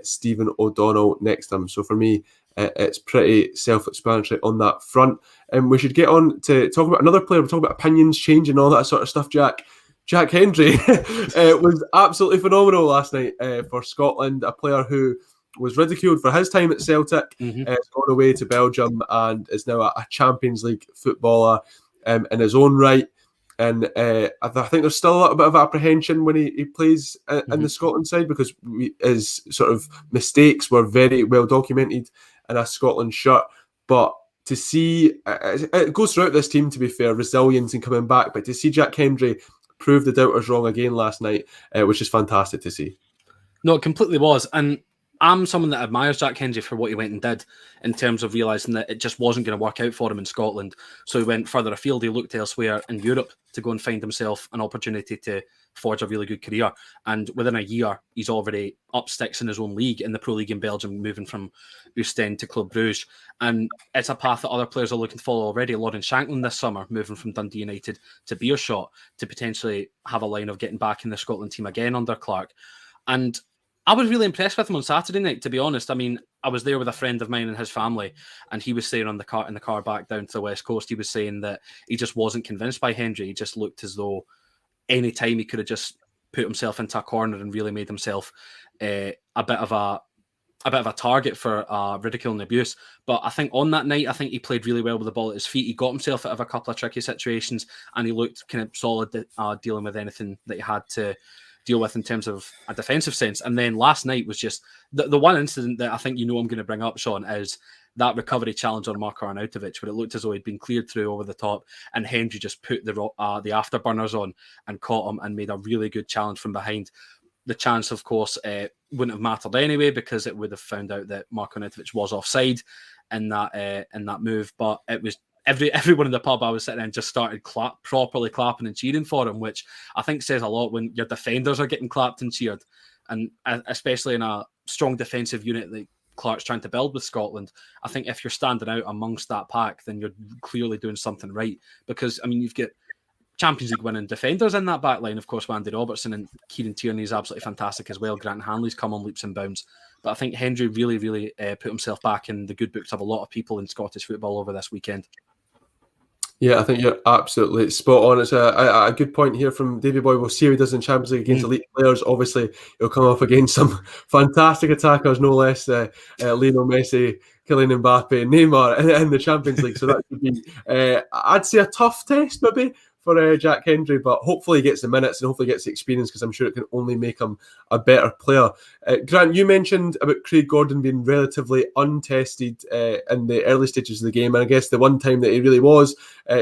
Stephen O'Donnell next to him. So for me, it's pretty self-explanatory on that front. And we should get on to talk about another player. We're talking about opinions change and all that sort of stuff, Jack. Jack Hendry was absolutely phenomenal last night for Scotland, a player who was ridiculed for his time at Celtic, has gone away to Belgium and is now a Champions League footballer in his own right. And I think there's still a little bit of apprehension when he plays in the Scotland side, because his sort of mistakes were very well documented in a Scotland shirt. But to see, it goes throughout this team, to be fair, resilience and coming back, but to see Jack Hendry prove the doubters wrong again last night, which is fantastic to see. No, it completely was. And I'm someone that admires Jack Hendry for what he went and did in terms of realising that it just wasn't going to work out for him in Scotland. So he went further afield. He looked elsewhere in Europe to go and find himself an opportunity to forge a really good career. And within a year, he's already up sticks in his own league, in the Pro League in Belgium, moving from Ostend to Club Brugge. And it's a path that other players are looking to follow already. Lauren Shanklin this summer, moving from Dundee United to Beerschot, to potentially have a line of getting back in the Scotland team again under Clark. And I was really impressed with him on Saturday night, to be honest. I mean, I was there with a friend of mine and his family, and he was saying in the car back down to the West Coast, he was saying that he just wasn't convinced by Hendry. He just looked as though any time he could have just put himself into a corner and really made himself a bit of a target for ridicule and abuse. But I think on that night, I think he played really well with the ball at his feet. He got himself out of a couple of tricky situations, and he looked kind of solid dealing with anything that he had to deal with in terms of a defensive sense. And then last night was just the one incident that I think I'm going to bring up, Sean, is that recovery challenge on Marko Arnautovic, where it looked as though he'd been cleared through over the top, and Hendry just put the afterburners on and caught him and made a really good challenge from behind. The chance, of course, wouldn't have mattered anyway, because it would have found out that Marko Arnautovic was offside in that move. But it was everyone in the pub I was sitting in just started properly clapping and cheering for him, which I think says a lot when your defenders are getting clapped and cheered, and especially in a strong defensive unit that Clark's trying to build with Scotland. I think if you're standing out amongst that pack, then you're clearly doing something right, because I mean, you've got Champions League winning defenders in that back line, of course, with Andy Robertson, and Kieran Tierney is absolutely fantastic as well. Grant Hanley's come on leaps and bounds. But I think Hendry really, really put himself back in the good books of a lot of people in Scottish football over this weekend. Yeah, I think you're absolutely spot on. It's a good point here from Davy Boy. We'll see how he does in Champions League against elite players. Obviously, he'll come up against some fantastic attackers, no less Lionel Messi, Kylian Mbappe, Neymar in the Champions League. So that could be, I'd say, a tough test maybe for Jack Hendry, but hopefully he gets the minutes and hopefully gets the experience, because I'm sure it can only make him a better player. Grant, you mentioned about Craig Gordon being relatively untested in the early stages of the game, and I guess the one time that he really was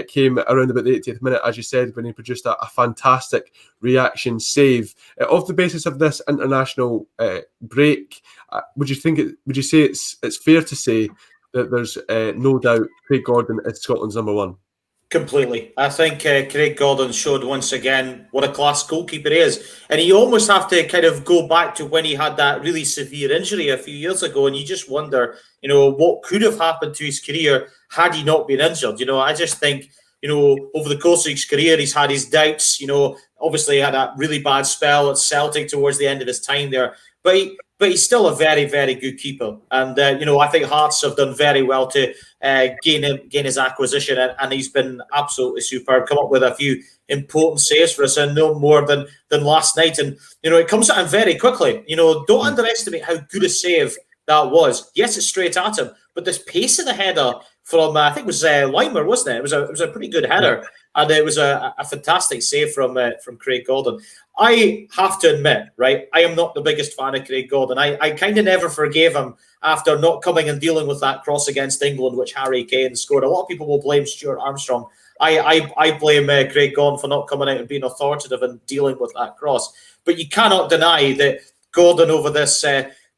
came around about the 80th minute, as you said, when he produced a fantastic reaction save. Off the basis of this international break, would you say it's fair to say that there's no doubt Craig Gordon is Scotland's number one? Completely. I think Craig Gordon showed once again what a class goalkeeper he is. And you almost have to kind of go back to when he had that really severe injury a few years ago, and you just wonder, what could have happened to his career had he not been injured. I just think, over the course of his career, he's had his doubts. Obviously he had a really bad spell at Celtic towards the end of his time there. But he's still a very, very good keeper. And, I think Hearts have done very well to gain his acquisition. And he's been absolutely superb. Come up with a few important saves for us, and no more than last night. And, it comes at him very quickly. Don't underestimate how good a save that was. Yes, it's straight at him. But this pace of the header from, I think it was Limer, wasn't it? It was a pretty good header. Yeah. And it was a fantastic save from Craig Gordon. I have to admit, right, I am not the biggest fan of Craig Gordon. I kind of never forgave him after not coming and dealing with that cross against England, which Harry Kane scored. A lot of people will blame Stuart Armstrong. I blame Craig Gordon for not coming out and being authoritative and dealing with that cross. But you cannot deny that Gordon, over this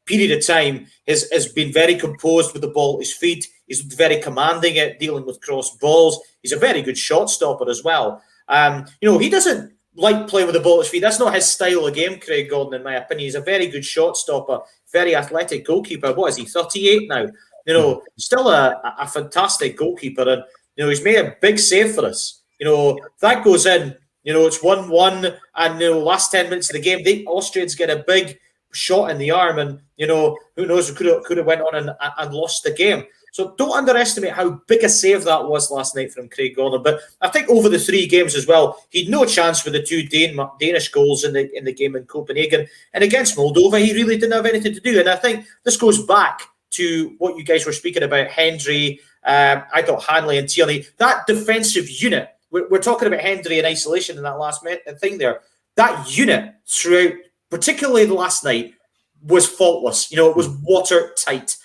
period of time, has been very composed with the ball at his feet. He's very commanding at dealing with cross balls. He's a very good shot stopper as well. He doesn't like playing with the ball at his feet. That's not his style of game, Craig Gordon, in my opinion. He's a very good shot stopper, very athletic goalkeeper. What is he, 38 now? Still a fantastic goalkeeper. And, he's made a big save for us. If that goes in, it's 1-1. And, last 10 minutes of the game, the Austrians get a big shot in the arm. And, who knows, could have went on and lost the game. So don't underestimate how big a save that was last night from Craig Gordon. But I think over the 3 games as well, he'd no chance with the 2 Danish goals in the game in Copenhagen. And against Moldova, he really didn't have anything to do. And I think this goes back to what you guys were speaking about, Hendry, I thought Hanley and Tierney. That defensive unit, we're talking about Hendry in isolation in that last thing there. That unit throughout, particularly the last night, was faultless. It was watertight.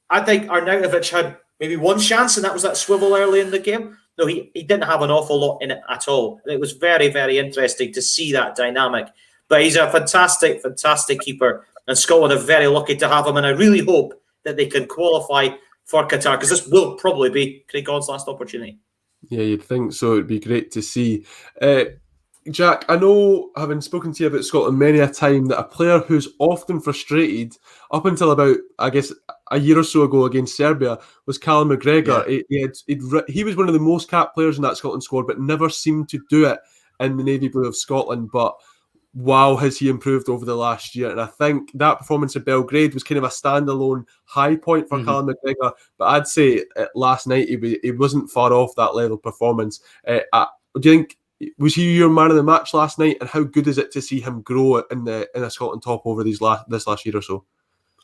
I think Arnautovic had maybe one chance, and that was that swivel early in the game. No, he didn't have an awful lot in it at all. And it was very, very interesting to see that dynamic. But he's a fantastic, fantastic keeper. And Scotland are very lucky to have him. And I really hope that they can qualify for Qatar, because this will probably be Craig Gordon's last opportunity. Yeah, you'd think so. It'd be great to see. Jack, I know, having spoken to you about Scotland many a time, that a player who's often frustrated, up until about, I guess, a year or so ago against Serbia, was Callum McGregor. Yeah. He was one of the most capped players in that Scotland squad, but never seemed to do it in the navy blue of Scotland. But wow, has he improved over the last year. And I think that performance in Belgrade was kind of a standalone high point for Callum McGregor. But I'd say last night he wasn't far off that level of performance. Do you think, was he your man of the match last night? And how good is it to see him grow in a Scotland top over this last year or so?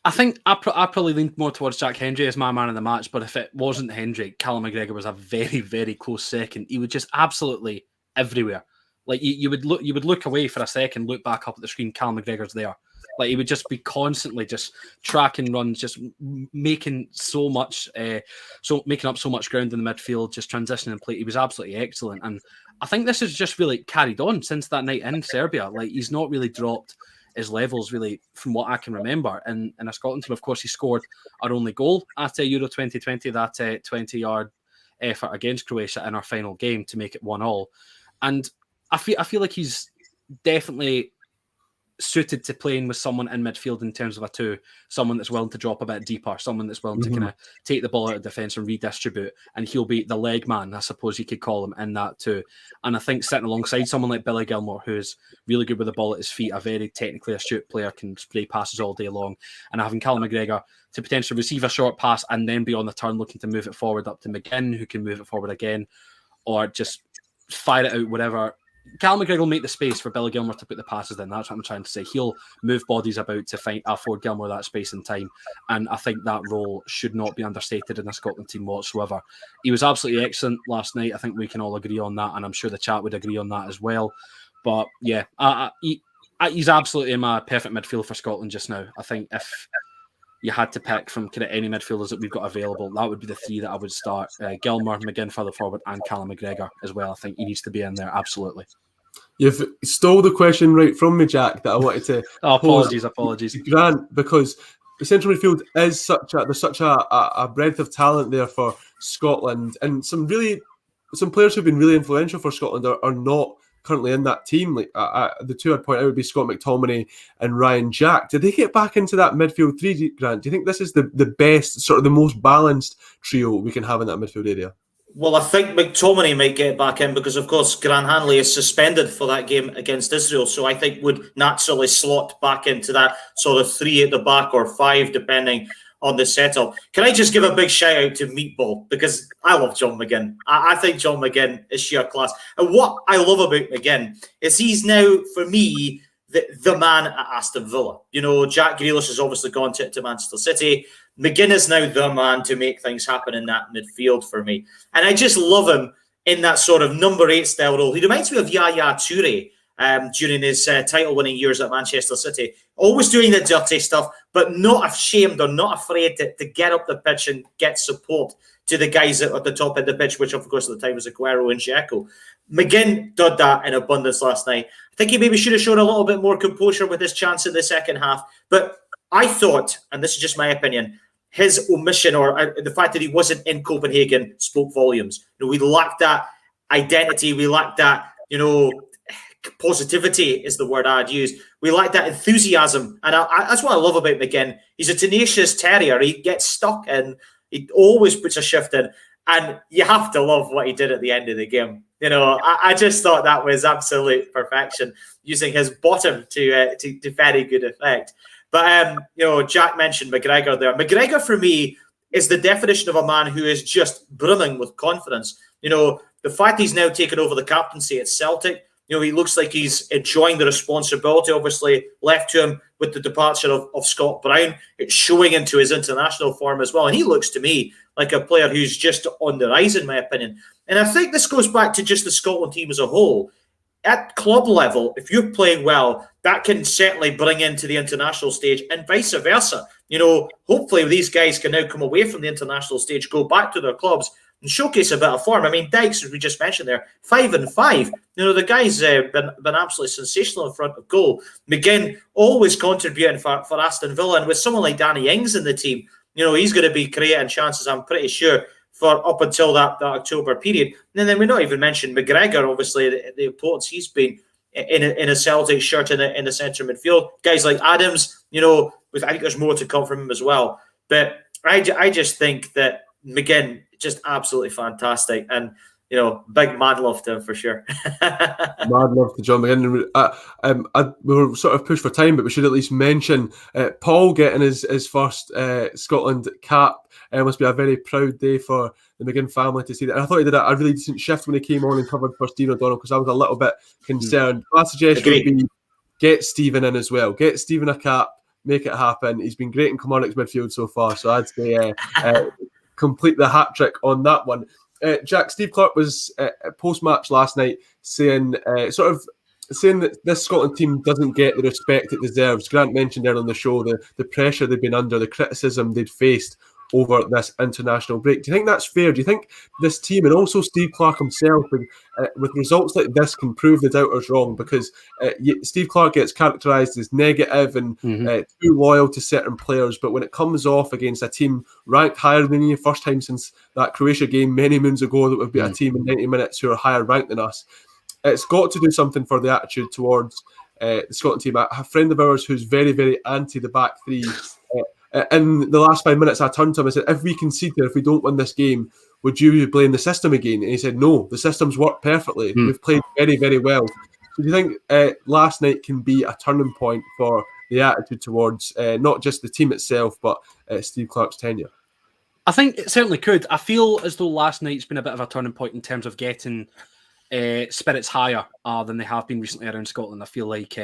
I think I probably leaned more towards Jack Hendry as my man of the match, but if it wasn't Hendry, Callum McGregor was a very, very close second. He was just absolutely everywhere. Like you would look away for a second, look back up at the screen, Callum McGregor's there. Like he would just be constantly just tracking runs, just making so much, making up so much ground in the midfield, just transitioning play. He was absolutely excellent, and I think this has just really carried on since that night in Serbia. Like he's not really dropped his levels really from what I can remember. And in a Scotland team, of course, he scored our only goal at Euro 2020, that 20-yard effort against Croatia in our final game to make it 1-1. And I feel like he's definitely suited to playing with someone in midfield in terms of a 2, someone that's willing to drop a bit deeper, someone that's willing to kind of take the ball out of defence and redistribute, and he'll be the leg man, I suppose you could call him, in that too. And I think sitting alongside someone like Billy Gilmour, who's really good with the ball at his feet, a very technically astute player, can spray passes all day long, and having Callum McGregor to potentially receive a short pass and then be on the turn looking to move it forward up to McGinn, who can move it forward again, or just fire it out, whatever. Callum McGregor will make the space for Billy Gilmour to put the passes in. That's what I'm trying to say. He'll move bodies about to afford Gilmour that space and time. And I think that role should not be understated in a Scotland team whatsoever. He was absolutely excellent last night. I think we can all agree on that. And I'm sure the chat would agree on that as well. But yeah, he's absolutely in my perfect midfield for Scotland just now. I think if you had to pick from kind of any midfielders that we've got available, that would be the 3 that I would start. Gilmour, McGinn further forward, and Callum McGregor as well. I think he needs to be in there, absolutely. You've stole the question right from me, Jack, that I wanted to apologies. Grant, because the central midfield is there's such a breadth of talent there for Scotland, and some players who've been really influential for Scotland are not currently in that team. Like the 2 I'd point out would be Scott McTominay and Ryan Jack. Did they get back into that midfield 3, Grant? Do you think this is the best, sort of the most balanced trio we can have in that midfield area? Well, I think McTominay might get back in because, of course, Grant Hanley is suspended for that game against Israel. So I think would naturally slot back into that sort of 3 at the back or 5, depending on the setup. Can I just give a big shout out to Meatball, because I love John McGinn. I think John McGinn is sheer class. And what I love about McGinn is he's now, for me, the man at Aston Villa. Jack Grealish has obviously gone to Manchester City. McGinn is now the man to make things happen in that midfield for me. And I just love him in that sort of number 8 style role. He reminds me of Yaya Toure during his title-winning years at Manchester City. Always doing the dirty stuff, but not ashamed or not afraid to get up the pitch and get support to the guys at the top of the pitch, which, of course, at the time was Aguero and Dzeko. McGinn did that in abundance last night. I think he maybe should have shown a little bit more composure with his chance in the second half. But I thought, and this is just my opinion, his omission or the fact that he wasn't in Copenhagen spoke volumes. We lacked that identity. We lacked that, positivity is the word I'd use. We lack that enthusiasm. And that's what I love about McGinn. He's a tenacious terrier. He gets stuck in. He always puts a shift in. And you have to love what he did at the end of the game. You know, I just thought that was absolute perfection, using his bottom to very good effect. But, you know, Jack mentioned McGregor there. McGregor, for me, is the definition of a man who is just brimming with confidence. You know, the fact he's now taken over the captaincy at Celtic, you know, he looks like he's enjoying the responsibility, obviously, left to him with the departure of Scott Brown. It's showing into his international form as well. And he looks to me like a player who's just on the rise, in my opinion. And I think this goes back to just the Scotland team as a whole. At club level, if you're playing well, that can certainly bring into the international stage and vice versa. You know, hopefully these guys can now come away from the international stage, go back to their clubs and showcase a bit of form. I mean, Dykes, as we just mentioned there, 5-5. You know, the guy's been absolutely sensational in front of goal. McGinn always contributing for Aston Villa. And with someone like Danny Ings in the team, you know, he's going to be creating chances, I'm pretty sure, for up until that October period. And then we not even mentioned McGregor, obviously, the importance he's been in a Celtic shirt in the centre midfield. Guys like Adams, you know, I think there's more to come from him as well. But I just think that McGinn, just absolutely fantastic. And, you know, big mad love to him for sure. Mad love to John McGinn. We were sort of pushed for time, but we should at least mention Paul getting his first Scotland cap. It must be a very proud day for the McGinn family to see that. And I thought he did a really decent shift when he came on and covered for Stephen O'Donnell, because I was a little bit concerned. My suggestion would be get Stephen in as well. Get Stephen a cap, make it happen. He's been great in Kilmarnock's midfield so far, so I'd say complete the hat trick on that one. Jack, Steve Clarke was post-match last night saying that this Scotland team doesn't get the respect it deserves. Grant mentioned earlier on the show the pressure they've been under, the criticism they'd faced over this international break. Do you think that's fair? Do you think this team, and also Steve Clarke himself, with results like this, can prove the doubters wrong? Because Steve Clarke gets characterised as negative and too loyal to certain players, but when it comes off against a team ranked higher than you, first time since that Croatia game many moons ago that would be a team in 90 minutes who are higher ranked than us, it's got to do something for the attitude towards the Scotland team. A friend of ours who's very, very anti the back three, in the last 5 minutes, I turned to him and said, if we concede here, if we don't win this game, would you blame the system again? And he said, no, the system's worked perfectly. We've played very, very well. So do you think last night can be a turning point for the attitude towards not just the team itself, but Steve Clarke's tenure? I think it certainly could. I feel as though last night's been a bit of a turning point in terms of getting spirits higher than they have been recently around Scotland. I feel like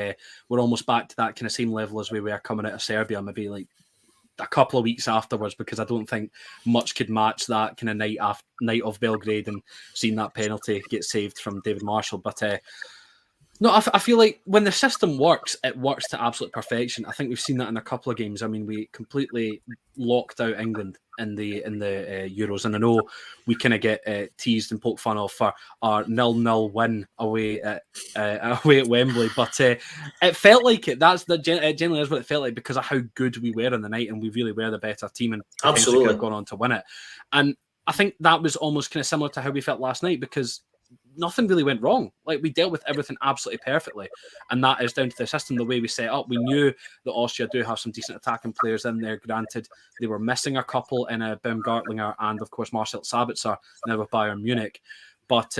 we're almost back to that kind of same level as we were coming out of Serbia, maybe like a couple of weeks afterwards, because I don't think much could match that kind of night of Belgrade and seeing that penalty get saved from David Marshall. But no, I feel like when the system works, it works to absolute perfection. I think we've seen that in a couple of games. I mean, we completely locked out England in the Euros, and I know we kind of get teased and poked fun of for our 0-0 win away at Wembley, but it felt like it. Generally is what it felt like, because of how good we were on the night, and we really were the better team and potentially could have gone on to win it. And I think that was almost kind of similar to how we felt last night, because nothing really went wrong. Like, we dealt with everything absolutely perfectly, and that is down to the system, the way we set up. We knew that Austria do have some decent attacking players in there. Granted, they were missing a couple in Baumgartlinger and, of course, Marcel Sabitzer now with Bayern Munich. But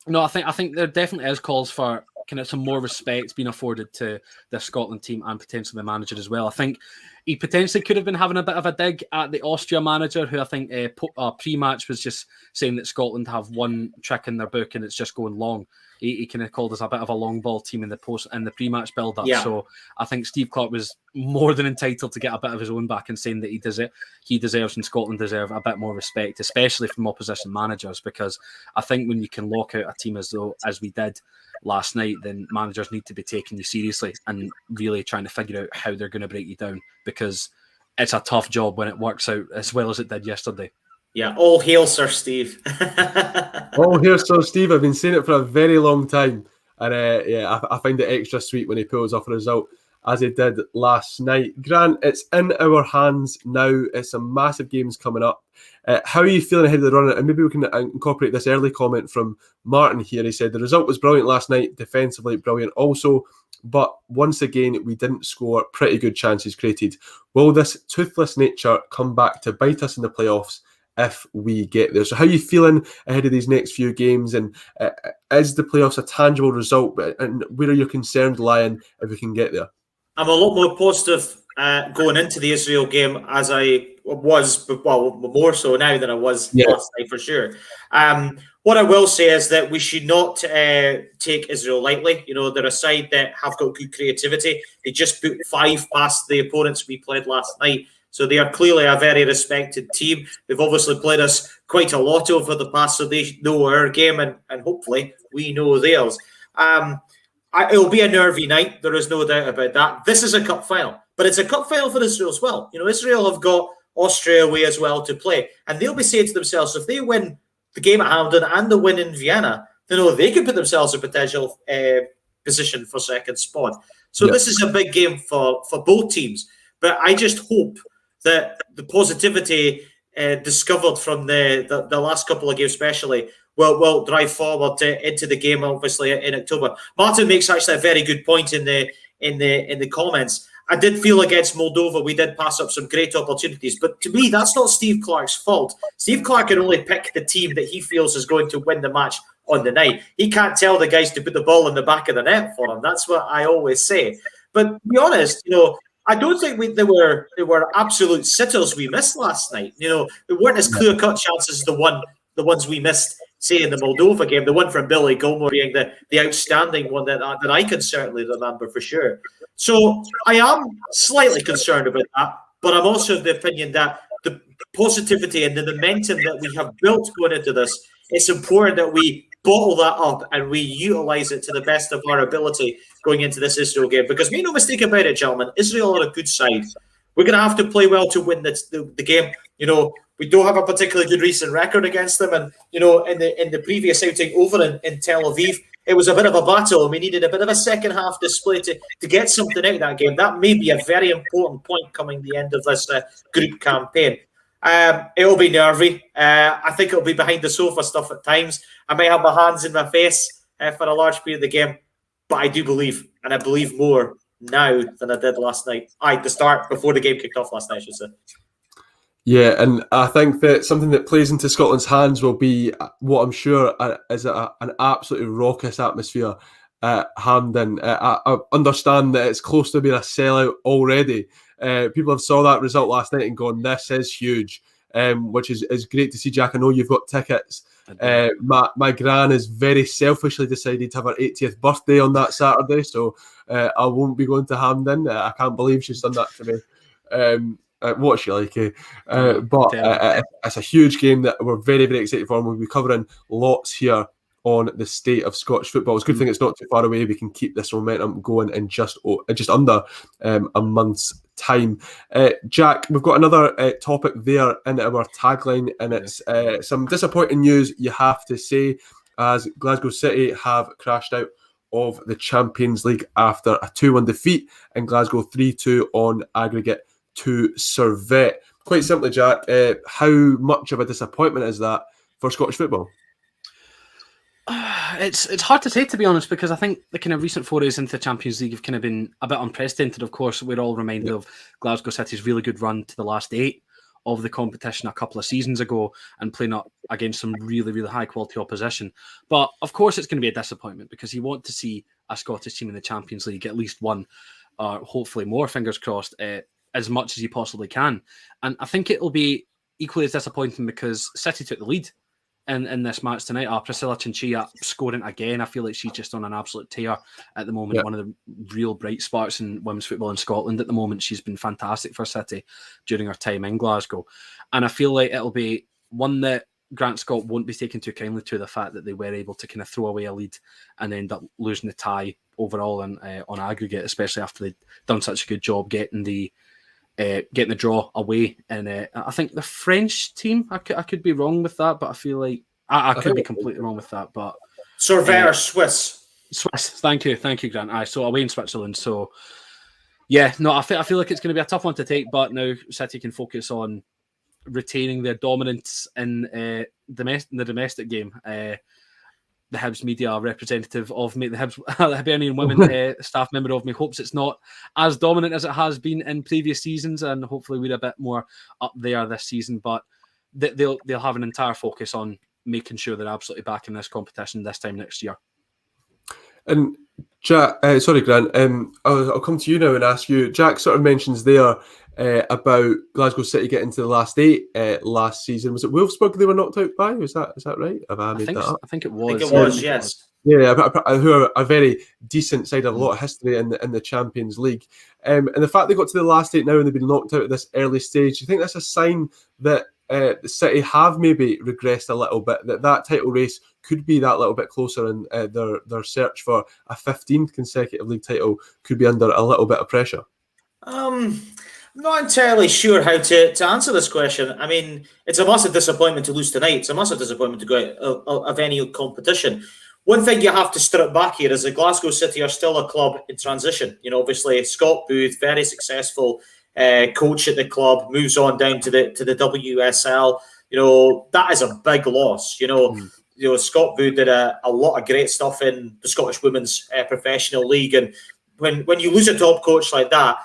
no, I think there definitely is calls for kind of some more respect being afforded to the Scotland team and potentially the manager as well. I think he potentially could have been having a bit of a dig at the Austria manager, who I think pre-match was just saying that Scotland have one trick in their book and it's just going long. He kind of called us a bit of a long ball team in the pre-match build-up. Yeah. So I think Steve Clarke was more than entitled to get a bit of his own back and saying that he deserves and Scotland deserve a bit more respect, especially from opposition managers, because I think when you can lock out a team as we did last night, then managers need to be taking you seriously and really trying to figure out how they're going to break you down, because it's a tough job when it works out as well as it did yesterday. Yeah, all hail Sir Steve. All hail Sir Steve. I've been saying it for a very long time, and I find it extra sweet when he pulls off a result as he did last night. Grant, it's in our hands now. It's some massive games coming up. How are you feeling ahead of the run? And maybe we can incorporate this early comment from Martin here. He said, the result was brilliant last night, defensively brilliant also, but once again, we didn't score pretty good chances created. Will this toothless nature come back to bite us in the playoffs if we get there? So how are you feeling ahead of these next few games? And is the playoffs a tangible result? And where are your concerns lying if we can get there? I'm a lot more positive going into the Israel game as I was, well, more so now than I was last night for sure. What I will say is that we should not take Israel lightly. You know, they're a side that have got good creativity. They just put 5 past the opponents we played last night. So they are clearly a very respected team. They've obviously played us quite a lot over the past, so they know our game, and hopefully we know theirs. It'll be a nervy night. There is no doubt about that. This is a cup final, but it's a cup final for Israel as well. You know, Israel have got Austria away as well to play, and they'll be saying to themselves, if they win the game at Hamden and the win in Vienna, they know they could put themselves in potential position for second spot. So this is a big game for both teams. But I just hope that the positivity discovered from the last couple of games especially will drive forward into the game, obviously, in October. Martin makes actually a very good point in the comments. I did feel against Moldova, we did pass up some great opportunities. But to me, that's not Steve Clarke's fault. Steve Clarke can only pick the team that he feels is going to win the match on the night. He can't tell the guys to put the ball in the back of the net for him. That's what I always say. But to be honest, you know, I don't think they were absolute sitters we missed last night. You know, there weren't as clear-cut chances as the ones we missed, say, in the Moldova game. The one from Billy Gilmore being the outstanding one that I can certainly remember for sure. So I am slightly concerned about that, but I'm also of the opinion that the positivity and the momentum that we have built going into this, it's important that we bottle that up and we utilise it to the best of our ability going into this Israel game. Because make no mistake about it, gentlemen, Israel are a good side. We're going to have to play well to win the game. You know, we don't have a particularly good recent record against them. And, you know, in the previous outing over in Tel Aviv, it was a bit of a battle and we needed a bit of a second half display to get something out of that game. That may be a very important point coming the end of this group campaign. It'll be nervy. I think it'll be behind the sofa stuff at times. I might have my hands in my face for a large period of the game, but I do believe, and I believe more now than I did last night. The start before the game kicked off last night, I should say. Yeah, and I think that something that plays into Scotland's hands will be what I'm sure is an absolutely raucous atmosphere at Hampden. I understand that it's close to being a sellout already. People have saw that result last night and gone, this is huge, which is great to see, Jack. I know you've got tickets. My gran has very selfishly decided to have her 80th birthday on that Saturday, so I won't be going to Hampden. I can't believe she's done that to me. What's she like? But it's a huge game that we're very, very excited for, and we'll be covering lots here on the state of Scottish football. It's a good thing it's not too far away. We can keep this momentum going in just under a month's time. Jack, we've got another topic there in our tagline, and it's some disappointing news, you have to say, as Glasgow City have crashed out of the Champions League after a 2-1 defeat in Glasgow, 3-2 on aggregate to Servette. Quite simply, Jack, how much of a disappointment is that for Scottish football? It's hard to say, to be honest, because I think the kind of recent forays into the Champions League have kind of been a bit unprecedented. Of course, we're all reminded of Glasgow City's really good run to the last 8 of the competition a couple of seasons ago and playing up against some really, really high quality opposition. But of course, it's going to be a disappointment because you want to see a Scottish team in the Champions League at least one, or hopefully more, fingers crossed, as much as you possibly can. And I think it'll be equally as disappointing because City took the lead in this match tonight. Priscilla Chinchilla scoring again. I feel like she's just on an absolute tear at the moment. One of the real bright sparks in women's football in Scotland at the moment. She's been fantastic for City during her time in Glasgow. And I feel like it'll be one that Grant Scott won't be taking too kindly to, the fact that they were able to kind of throw away a lead and end up losing the tie overall and on aggregate, especially after they'd done such a good job getting the draw away. And I think the French team, I could be wrong with that, but I feel like I could be completely wrong with that. But Servette, Swiss, thank you, Grant. So away in Switzerland. So yeah, no, I feel like it's going to be a tough one to take. But now City can focus on retaining their dominance in the domestic game. The Hibs media representative of me, the Hibs Hibernian women staff member of me, hopes it's not as dominant as it has been in previous seasons, and hopefully we're a bit more up there this season. But they'll have an entire focus on making sure they're absolutely back in this competition this time next year. And Jack, sorry, Grant, I'll come to you now and ask you. Jack sort of mentions there about Glasgow City getting to the last 8 last season. Was it Wolfsburg they were knocked out by? Is that right? Have I made that up? I think it was. Yes. Yeah, who are a very decent side, a lot of history in the Champions League. And the fact they got to the last 8 now and they've been knocked out at this early stage, do you think that's a sign that the City have maybe regressed a little bit, that title race could be that little bit closer, and their search for a 15th consecutive league title could be under a little bit of pressure? I'm not entirely sure how to answer this question. I mean, it's a massive disappointment to lose tonight. It's a massive disappointment to go out of any competition. One thing you have to strip back here is that Glasgow City are still a club in transition. You know, obviously Scott Booth, very successful coach at the club, moves on down to the WSL. You know, that is a big loss. You know, Scott Booth did a lot of great stuff in the Scottish Women's Professional League, and when you lose a top coach like that,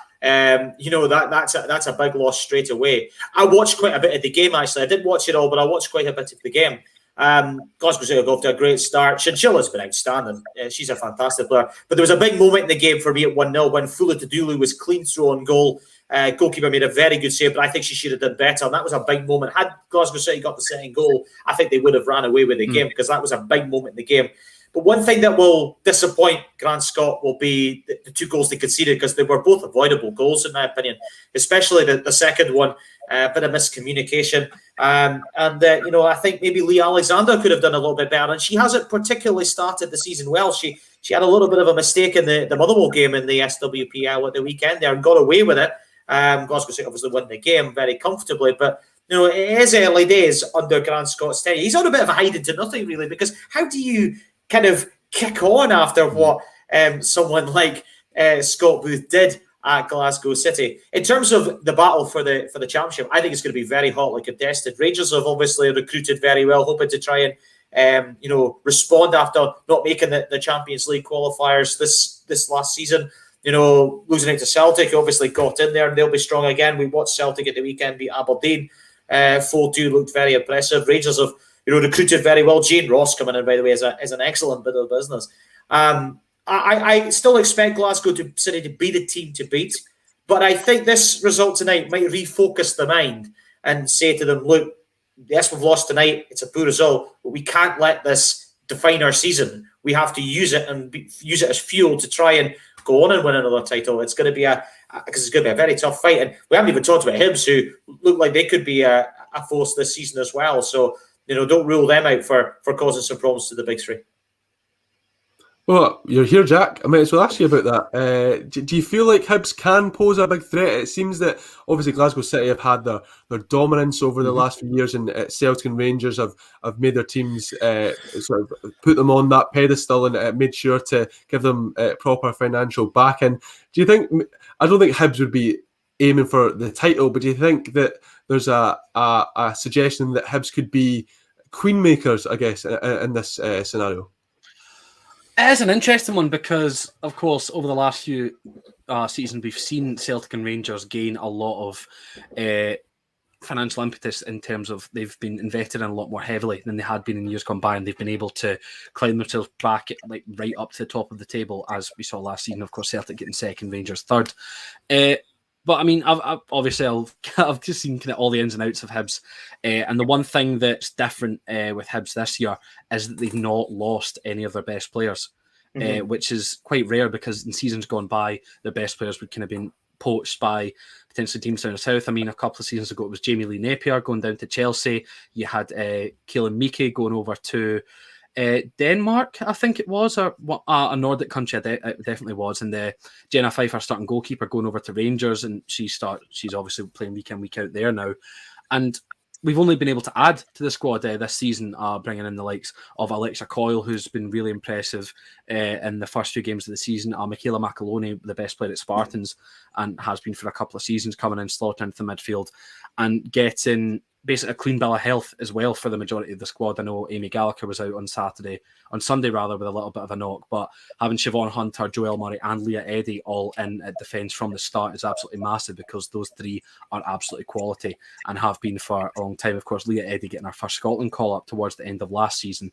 you know, that's a big loss straight away. I watched quite a bit of the game, actually. I didn't watch it all, but I watched quite a bit of the game. Glasgow City got off to a great start. Chinchilla's been outstanding. She's a fantastic player. But there was a big moment in the game for me at 1-0 when Fula Tadulu was clean through on goal. Goalkeeper made a very good save, but I think she should have done better. And that was a big moment. Had Glasgow City got the second goal, I think they would have ran away with the game, because that was a big moment in the game. But one thing that will disappoint Grant Scott will be the 2 goals they conceded, because they were both avoidable goals, in my opinion, especially the second one, a bit of miscommunication. You know, I think maybe Lee Alexander could have done a little bit better, and she hasn't particularly started the season well. She had a little bit of a mistake in the Motherwell game in the SWPL at the weekend there and got away with it. Glasgow City obviously won the game very comfortably, but you know, it is early days under Grant Scott's tenure. He's on a bit of a hiding to nothing, really, because how do you kind of kick on after what someone like Scott Booth did at Glasgow City? In terms of the battle for the championship, I think it's going to be very hotly contested. Rangers have obviously recruited very well, hoping to try and you know, respond after not making the Champions League qualifiers this last season. You know, losing it to Celtic, obviously got in there, and they'll be strong again. We watched Celtic at the weekend beat Aberdeen 4-2, looked very impressive. Rangers have, you know, recruited very well. Jane Ross coming in, by the way, is an excellent bit of business. I still expect Glasgow City to be the team to beat, but I think this result tonight might refocus the mind and say to them, look, yes, we've lost tonight. It's a poor result, but we can't let this define our season. We have to use it and use it as fuel to try and go on and win another title. It's going to be because it's going to be a very tough fight. And we haven't even talked about Hibs, who look like they could be a force this season as well. So, you know, don't rule them out for causing some problems to the big 3. Well, you're here, Jack. I might as well ask you about that. Do you feel like Hibs can pose a big threat? It seems that obviously Glasgow City have had their dominance over the last few years, and Celtic and Rangers have made their teams sort of put them on that pedestal and made sure to give them proper financial backing. Do you think? I don't think Hibs would be aiming for the title, but do you think that there's a suggestion that Hibs could be queen makers, I guess, in this scenario? It is an interesting one because, of course, over the last few seasons, we've seen Celtic and Rangers gain a lot of financial impetus in terms of they've been invested in a lot more heavily than they had been in years gone by, and they've been able to climb themselves back right up to the top of the table, as we saw last season. Of course, Celtic getting second, Rangers third. But I mean, I've just seen kind of all the ins and outs of Hibs, and the one thing that's different with Hibs this year is that they've not lost any of their best players, which is quite rare because in seasons gone by, their best players would kind of been poached by potentially teams down the south. I mean, a couple of seasons ago, it was Jamie Lee Napier going down to Chelsea. You had Keelan Miki going over to Denmark, I think it was, or a Nordic country. It definitely was. And Jenna Pfeiffer, starting goalkeeper, going over to Rangers, and she's obviously playing week in, week out there now. And we've only been able to add to the squad this season, bringing in the likes of Alexa Coyle, who's been really impressive in the first few games of the season. Michaela McAloney, the best player at Spartans, and has been for a couple of seasons, coming in, slotting into the midfield, and getting basically a clean bill of health as well for the majority of the squad. I know Amy Gallagher was out on Sunday rather, with a little bit of a knock, but having Siobhan Hunter, Joelle Murray and Leah Eddy all in at defence from the start is absolutely massive, because those three are absolutely quality and have been for a long time. Of course, Leah Eddy getting her first Scotland call-up towards the end of last season.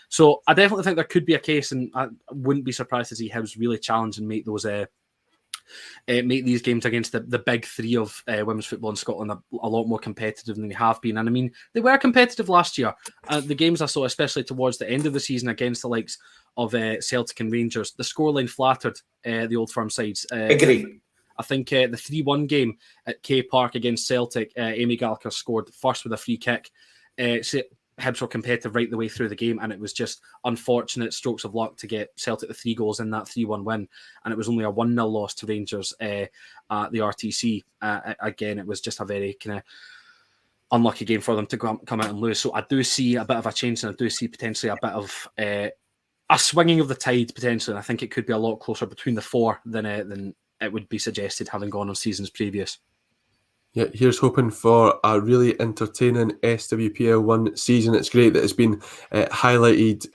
So I definitely think there could be a case, and I wouldn't be surprised to see Hibs really challenge and make those make these games against the big three of women's football in Scotland a lot more competitive than they have been. And I mean, they were competitive last year. The games I saw, especially towards the end of the season against the likes of Celtic and Rangers, the scoreline flattered the Old Firm sides. Agree. I think the 3-1 game at K Park against Celtic, Amy Gallagher scored first with a free kick. Hibs were competitive right the way through the game, and it was just unfortunate strokes of luck to get Celtic the 3 goals in that 3-1 win, and it was only a 1-0 loss to Rangers at the RTC. Again, it was just a very kind of unlucky game for them to come out and lose. So I do see a bit of a change, and I do see potentially a bit of a swinging of the tide potentially, and I think it could be a lot closer between the four than it would be suggested, having gone on seasons previous. Yeah, here's hoping for a really entertaining SWPL 1 season. It's great that it's been highlighted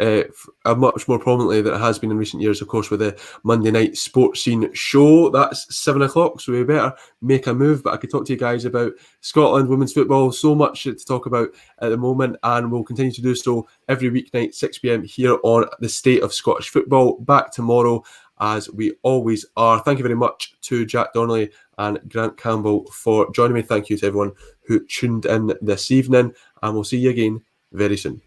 much more prominently than it has been in recent years, of course, with the Monday night sports scene show. That's 7 o'clock, so we better make a move. But I could talk to you guys about Scotland, women's football, so much to talk about at the moment, and we'll continue to do so every weeknight, 6 p.m. here on the State of Scottish Football. Back tomorrow, as we always are. Thank you very much to Jack Donnelly and Grant Campbell for joining me. Thank you to everyone who tuned in this evening, and we'll see you again very soon.